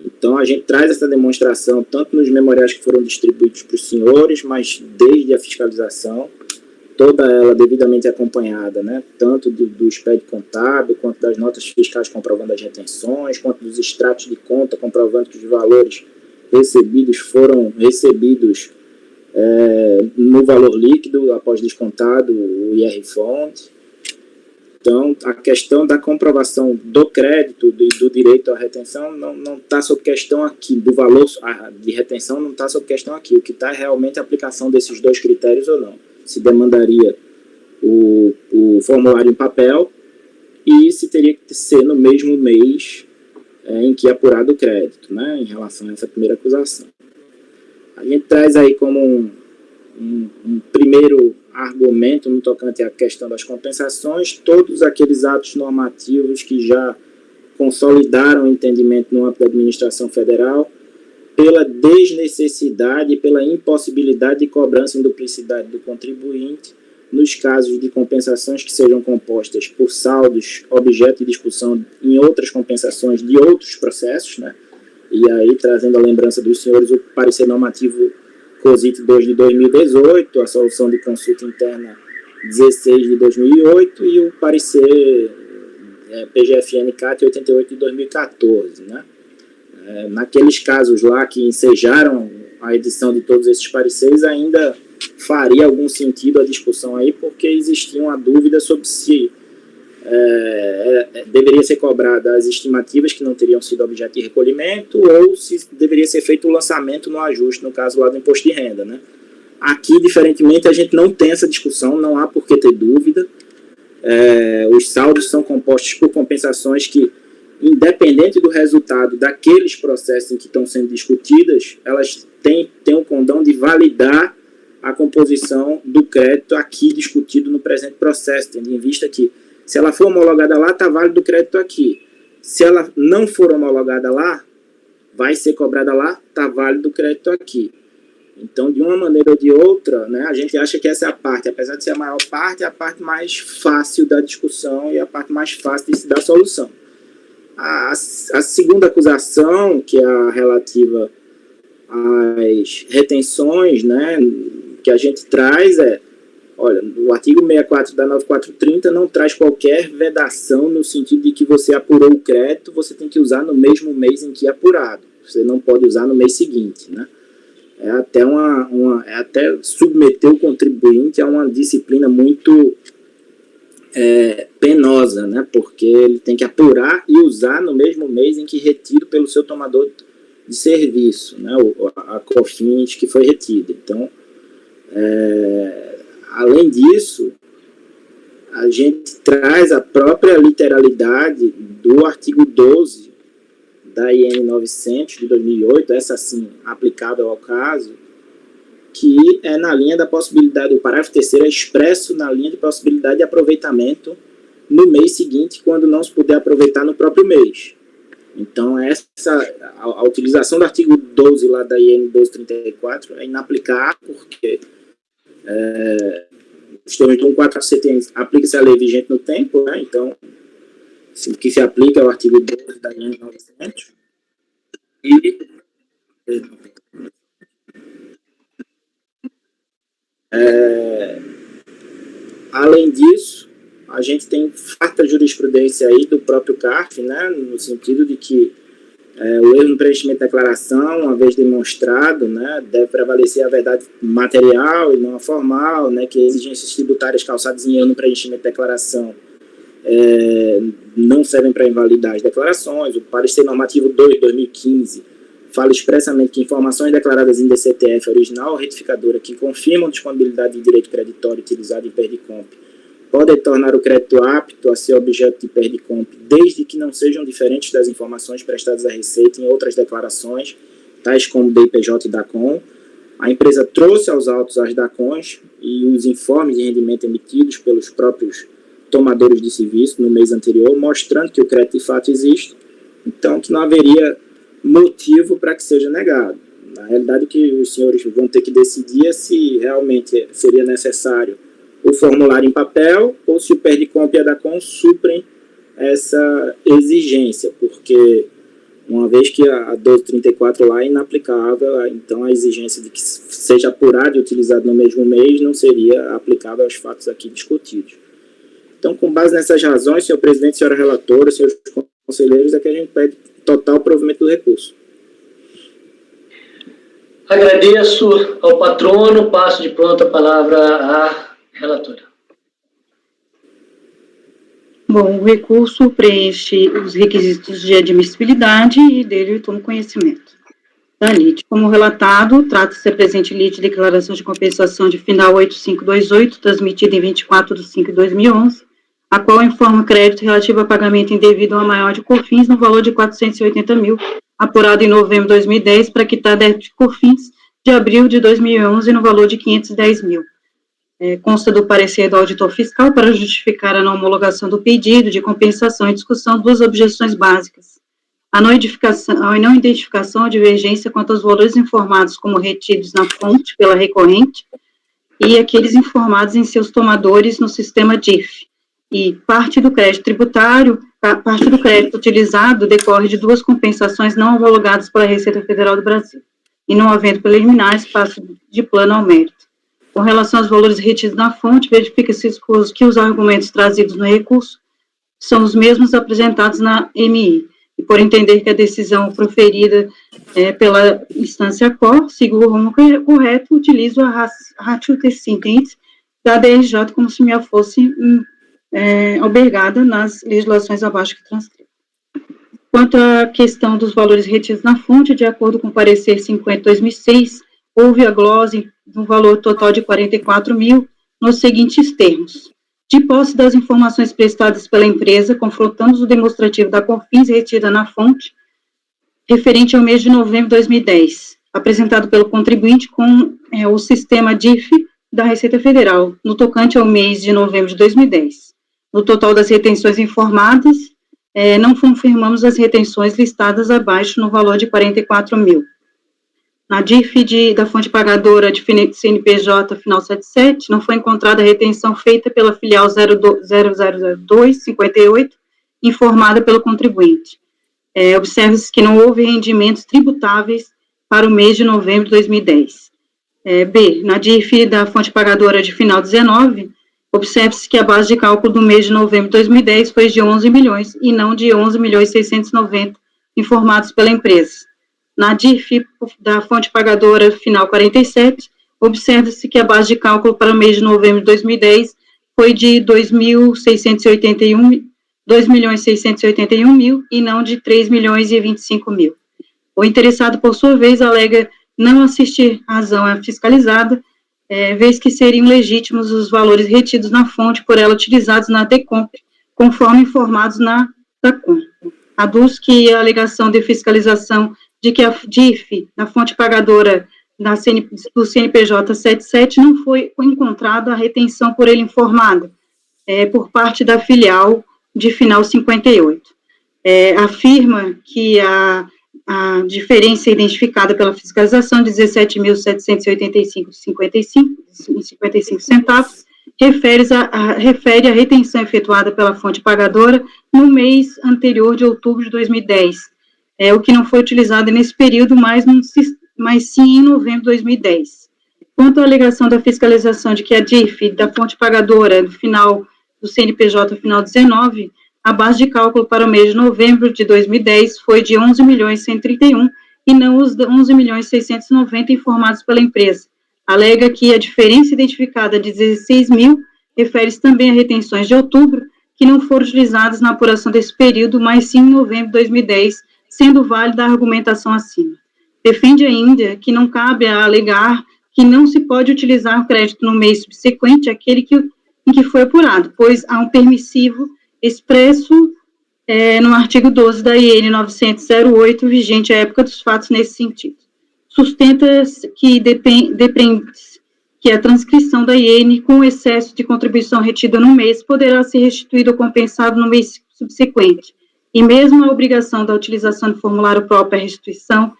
Speaker 8: Então, a gente traz essa demonstração tanto nos memoriais que foram distribuídos para os senhores, mas desde a fiscalização, toda ela devidamente acompanhada, né, tanto do SPED contábil, quanto das notas fiscais comprovando as retenções, quanto dos extratos de conta comprovando que os valores recebidos foram recebidos no valor líquido, após descontado o IR-fonte. Então, a questão da comprovação do crédito e do direito à retenção não está sob questão aqui, do valor de retenção não está sob questão aqui. O que está é realmente a aplicação desses 2 critérios ou não. Se demandaria o formulário em papel e se teria que ser no mesmo mês em que é apurado o crédito, né, em relação a essa primeira acusação. A gente traz aí como um primeiro argumento no tocante à questão das compensações, todos aqueles atos normativos que já consolidaram o entendimento no âmbito da administração federal pela desnecessidade e pela impossibilidade de cobrança em duplicidade do contribuinte nos casos de compensações que sejam compostas por saldos objeto de discussão em outras compensações de outros processos, né? E aí, trazendo a lembrança dos senhores, o parecer normativo COSIT 2 de 2018, a solução de consulta interna 16 de 2008 e o parecer PGFN-CAT 88 de 2014, né? Naqueles casos lá que ensejaram a edição de todos esses pareceres, ainda faria algum sentido a discussão aí, porque existia uma dúvida sobre se deveria ser cobrada as estimativas que não teriam sido objeto de recolhimento ou se deveria ser feito o lançamento no ajuste, no caso lá do imposto de renda, né? Aqui, diferentemente, a gente não tem essa discussão, não há por que ter dúvida. Os saldos são compostos por compensações que, independente do resultado daqueles processos em que estão sendo discutidas, elas têm o condão de validar a composição do crédito aqui discutido no presente processo, tendo em vista que, se ela for homologada lá, está válido o crédito aqui. Se ela não for homologada lá, vai ser cobrada lá, está válido o crédito aqui. Então, de uma maneira ou de outra, né, a gente acha que essa é a parte, apesar de ser a maior parte, é a parte mais fácil da discussão e a parte mais fácil de se dar solução. A segunda acusação, que é a relativa às retenções, né, que a gente traz olha, o artigo 64 da 9430 não traz qualquer vedação no sentido de que você apurou o crédito, você tem que usar no mesmo mês em que é apurado. Você não pode usar no mês seguinte, né? É até submeter o contribuinte a uma disciplina muito penosa, né? Porque ele tem que apurar e usar no mesmo mês em que retido pelo seu tomador de serviço, né? A COFINS que foi retida. Então, além disso, a gente traz a própria literalidade do artigo 12 da IN 900 de 2008, essa sim aplicável ao caso, que é na linha da possibilidade, o parágrafo 3º é expresso na linha de possibilidade de aproveitamento no mês seguinte, quando não se puder aproveitar no próprio mês. Então, a utilização do artigo 12 lá da IN 1234 é inaplicável, porque os termos do 1.400 aplica-se a lei vigente no tempo, né? Então, o que se aplica é o artigo 12 da lei 900. Além disso, a gente tem farta jurisprudência aí do próprio CARF, né? No sentido de que o erro no preenchimento da declaração, uma vez demonstrado, né, deve prevalecer a verdade material e não a formal, né, que exigências tributárias calçadas em erro no preenchimento da declaração não servem para invalidar as declarações. O parecer normativo 2 de 2015 fala expressamente que informações declaradas em DCTF original ou retificadora que confirmam disponibilidade de direito creditório utilizado em Perdicomp podem tornar o crédito apto a ser objeto de Perdicomp, desde que não sejam diferentes das informações prestadas à Receita em outras declarações, tais como DIPJ e DACOM. A empresa trouxe aos autos as DACONs e os informes de rendimento emitidos pelos próprios tomadores de serviço no mês anterior, mostrando que o crédito de fato existe, então que não haveria motivo para que seja negado. Na realidade, o que os senhores vão ter que decidir é se realmente seria necessário o formulário em papel, ou se o Perdicomp e a DACOM suprem essa exigência, porque uma vez que a 1234 lá é inaplicável, então a exigência de que seja apurado e utilizado no mesmo mês não seria aplicável aos fatos aqui discutidos. Então, com base nessas razões, senhor presidente, senhora relatora, senhores conselheiros, é que a gente pede total provimento do recurso.
Speaker 1: Agradeço ao patrono, passo de pronto a palavra à relatora.
Speaker 9: Bom, o recurso preenche os requisitos de admissibilidade e dele tomo conhecimento. Da LIT, como relatado, trata-se da presente LIT de declaração de compensação de final 8528, transmitida em 24/5/2011, a qual informa crédito relativo a pagamento indevido a maior de COFINS no valor de 480 mil, apurado em novembro de 2010 para quitar débito de COFINS de abril de 2011 no valor de 510 mil. Consta do parecer do auditor fiscal para justificar a não homologação do pedido de compensação e discussão duas objeções básicas. A não identificação ou divergência quanto aos valores informados como retidos na fonte pela recorrente e aqueles informados em seus tomadores no sistema DIF. E parte do crédito tributário, parte do crédito utilizado decorre de duas compensações não homologadas pela Receita Federal do Brasil, e não havendo preliminares, passo de plano ao mérito. Com relação aos valores retidos na fonte, verifica-se que os argumentos trazidos no recurso são os mesmos apresentados na MI, e por entender que a decisão proferida pela instância COR, sigo o rumo correto, utilizo a ratio descendente da DRJ como se me fosse albergada nas legislações abaixo que transcrevo. Quanto à questão dos valores retidos na fonte, de acordo com o parecer 50/2006, houve a glose no valor total de 44 mil, nos seguintes termos: de posse das informações prestadas pela empresa, confrontando o demonstrativo da COFINS retida na fonte, referente ao mês de novembro de 2010, apresentado pelo contribuinte com o sistema DIF da Receita Federal, no tocante ao mês de novembro de 2010. No total das retenções informadas, não confirmamos as retenções listadas abaixo no valor de 44 mil. Na DIF da fonte pagadora de CNPJ final 77, não foi encontrada a retenção feita pela filial 000258, informada pelo contribuinte. Observa-se que não houve rendimentos tributáveis para o mês de novembro de 2010. B, na DIF da fonte pagadora de final 19, observa-se que a base de cálculo do mês de novembro de 2010 foi de 11 milhões e não de 11.690 informados pela empresa. Na DIF da fonte pagadora final 47, observa-se que a base de cálculo para o mês de novembro de 2010 foi de 2.681 mil e não de 3.025 mil. O interessado, por sua vez, alega não assistir razão à fiscalizada, vez que seriam legítimos os valores retidos na fonte por ela utilizados na DECOMP, conforme informados na DACOM. Aduz que a alegação de fiscalização de que a DIF, na fonte pagadora do CNPJ 77, não foi encontrada a retenção por ele informada, por parte da filial de final 58. Afirma que a diferença identificada pela fiscalização de 17.785,55 centavos refere à retenção efetuada pela fonte pagadora no mês anterior de outubro de 2010, o que não foi utilizado nesse período, mas sim em novembro de 2010. Quanto à alegação da fiscalização de que a DIF da fonte pagadora do CNPJ final 19, a base de cálculo para o mês de novembro de 2010 foi de 11.131 e não os 11.690 informados pela empresa. Alega que a diferença identificada de 16 mil refere-se também a retenções de outubro, que não foram utilizadas na apuração desse período, mas sim em novembro de 2010, sendo válida a argumentação acima. Defende ainda que não cabe a alegar que não se pode utilizar o crédito no mês subsequente àquele em que foi apurado, pois há um permissivo expresso no artigo 12 da IN 908, vigente à época dos fatos nesse sentido. Sustenta que depende que a transcrição da IN com excesso de contribuição retida no mês poderá ser restituído ou compensado no mês subsequente. E mesmo a obrigação da utilização do formulário próprio à restituição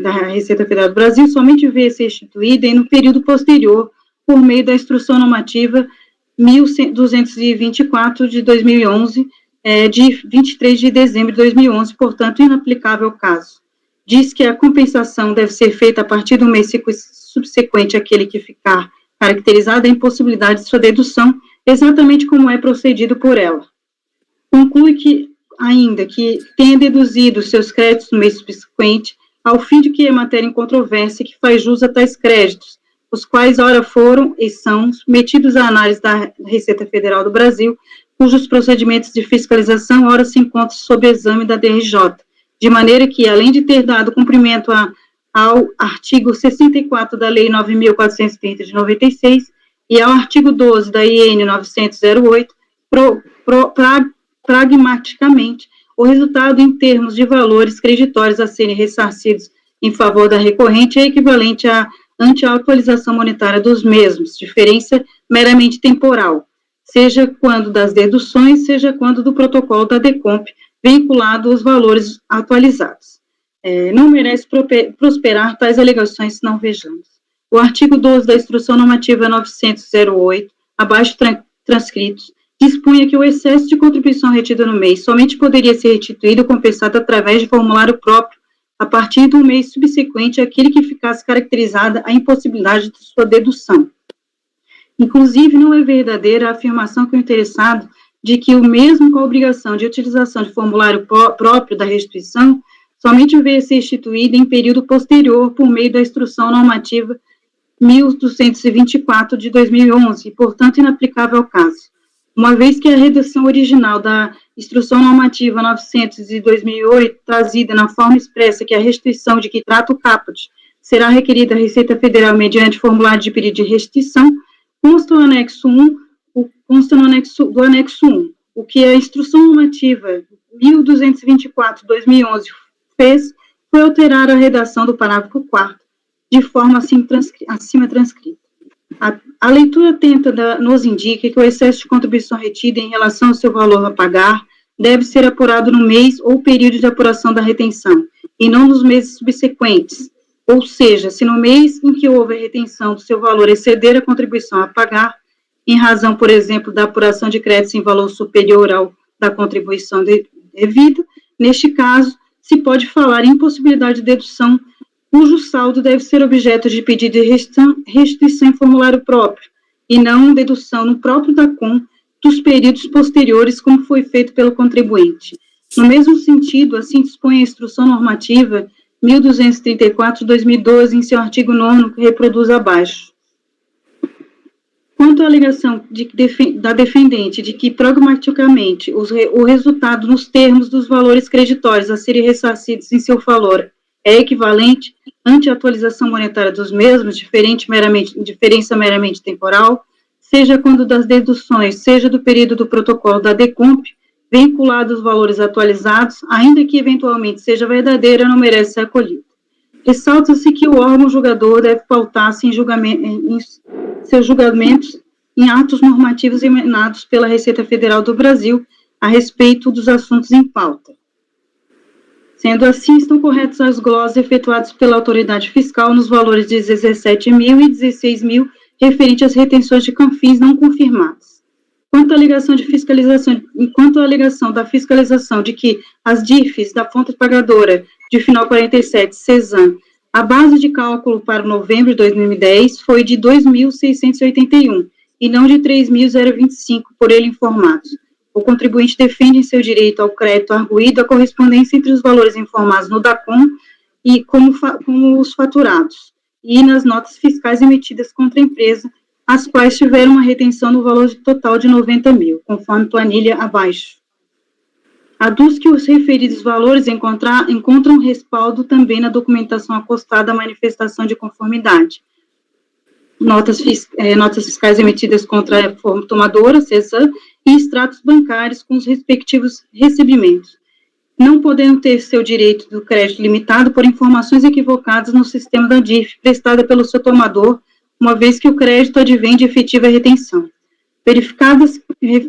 Speaker 9: da Receita Federal do Brasil somente veio ser restituída e no período posterior, por meio da Instrução Normativa 1224 de 2011, de 23 de dezembro de 2011, portanto, inaplicável ao caso. Diz que a compensação deve ser feita a partir do mês subsequente àquele que ficar caracterizada a impossibilidade de sua dedução, exatamente como é procedido por ela. Conclui que, ainda que tenha deduzido seus créditos no mês subsequente, ao fim de que é matéria em controvérsia que faz jus a tais créditos, os quais ora foram e são submetidos à análise da Receita Federal do Brasil, cujos procedimentos de fiscalização ora se encontram sob exame da DRJ, de maneira que, além de ter dado cumprimento ao artigo 64 da Lei 9.430 de 96 e ao artigo 12 da IN 908, pragmaticamente, o resultado em termos de valores creditórios a serem ressarcidos em favor da recorrente é equivalente ante a atualização monetária dos mesmos, diferença meramente temporal, seja quando das deduções, seja quando do protocolo da DECOMP, vinculado aos valores atualizados. Não merece prosperar tais alegações se não vejamos. O artigo 12 da Instrução Normativa 908, abaixo transcritos, dispunha que o excesso de contribuição retida no mês somente poderia ser restituído ou compensado através de formulário próprio a partir do mês subsequente àquele que ficasse caracterizada a impossibilidade de sua dedução. Inclusive, não é verdadeira a afirmação que o interessado de que o mesmo com a obrigação de utilização de formulário próprio da restituição somente veio a ser instituído em período posterior por meio da Instrução Normativa 1224 de 2011 e, portanto, inaplicável ao caso. Uma vez que a redação original da Instrução Normativa 900 de 2008, trazida na forma expressa que a restituição de que trata o caput será requerida à Receita Federal mediante formulário de pedido de restituição, consta no anexo 1, o que a Instrução Normativa 1224 de 2011 fez foi alterar a redação do parágrafo 4º, de forma acima transcrita. A leitura atenta nos indica que o excesso de contribuição retida em relação ao seu valor a pagar deve ser apurado no mês ou período de apuração da retenção, e não nos meses subsequentes. Ou seja, se no mês em que houve a retenção do seu valor exceder a contribuição a pagar, em razão, por exemplo, da apuração de créditos em valor superior ao da contribuição devida, neste caso, se pode falar em impossibilidade de dedução, cujo saldo deve ser objeto de pedido de restituição em formulário próprio, e não dedução no próprio DACOM dos períodos posteriores, como foi feito pelo contribuinte. No mesmo sentido, assim dispõe a Instrução Normativa 1234 de 2012, em seu artigo 9º, que reproduz abaixo. Quanto à alegação da defendente de que, pragmaticamente, o resultado nos termos dos valores creditórios a serem ressarcidos em seu valor é equivalente ante a atualização monetária dos mesmos, diferença meramente temporal, seja quando das deduções, seja do período do protocolo da DECOMP, vinculado aos valores atualizados, ainda que eventualmente seja verdadeira, não merece ser acolhida. Ressalta-se que o órgão julgador deve pautar-se em seus julgamentos em atos normativos emanados pela Receita Federal do Brasil a respeito dos assuntos em pauta. Sendo assim, estão corretas as glosas efetuadas pela autoridade fiscal nos valores de 17 mil e 16 mil referente às retenções de CONFINS não confirmadas. Quanto à alegação da fiscalização de que as DIFs da fonte pagadora de final 47, CESAM, a base de cálculo para novembro de 2010 foi de 2.681 e não de 3.025 por ele informados. O contribuinte defende em seu direito ao crédito arguido a correspondência entre os valores informados no DACOM e como os faturados, e nas notas fiscais emitidas contra a empresa, as quais tiveram uma retenção no valor total de 90 mil, conforme planilha abaixo. Aduz que os referidos valores encontram respaldo também na documentação acostada à manifestação de conformidade. Notas fiscais emitidas contra a forma tomadora, CESAM, e extratos bancários com os respectivos recebimentos, não podendo ter seu direito do crédito limitado por informações equivocadas no sistema da DIF, prestada pelo seu tomador, uma vez que o crédito advém de efetiva retenção.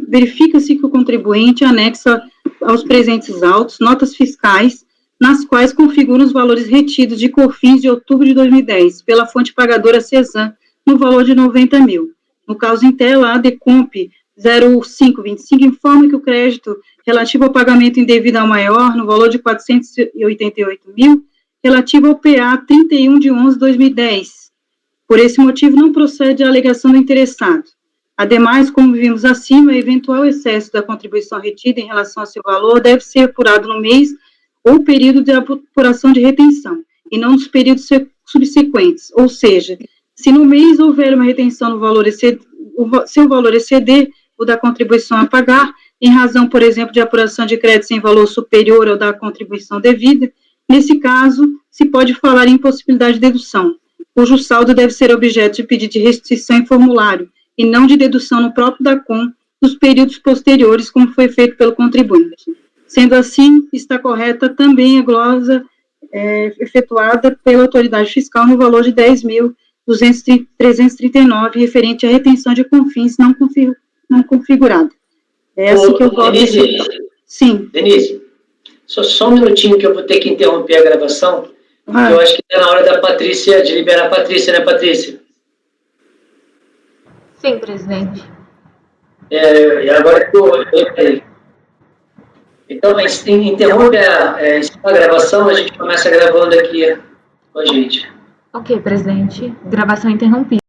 Speaker 9: Verifica-se que o contribuinte anexa aos presentes autos notas fiscais, nas quais configuram os valores retidos de COFINS de outubro de 2010, pela fonte pagadora CESAM, no valor de 90 mil. No caso em tela, a DECOMP 0525 informa que o crédito relativo ao pagamento indevido ao maior, no valor de 488 mil, relativo ao PA 31 de 11 de 2010. Por esse motivo, não procede a alegação do interessado. Ademais, como vimos acima, o eventual excesso da contribuição retida em relação ao seu valor deve ser apurado no mês ou período de apuração de retenção, e não nos períodos subsequentes. Ou seja, se no mês houver uma retenção no valor seu valor exceder o da contribuição a pagar, em razão, por exemplo, de apuração de crédito em valor superior ao da contribuição devida, nesse caso, se pode falar em possibilidade de dedução, cujo saldo deve ser objeto de pedido de restituição em formulário, e não de dedução no próprio DACOM dos períodos posteriores, como foi feito pelo contribuinte. Sendo assim, está correta também a glosa efetuada pela autoridade fiscal no valor de 10.339, referente à retenção de CONFINS não configurada. É essa que eu vou dizer. Sim.
Speaker 1: Denise, só um minutinho que eu vou ter que interromper a gravação, porque eu acho que está na hora da Patrícia, de liberar a Patrícia, né, Patrícia?
Speaker 3: Sim, presidente.
Speaker 1: E agora que eu... Então, interrompe a gravação, a gente começa gravando aqui com a gente.
Speaker 3: Ok, presidente. Gravação interrompida.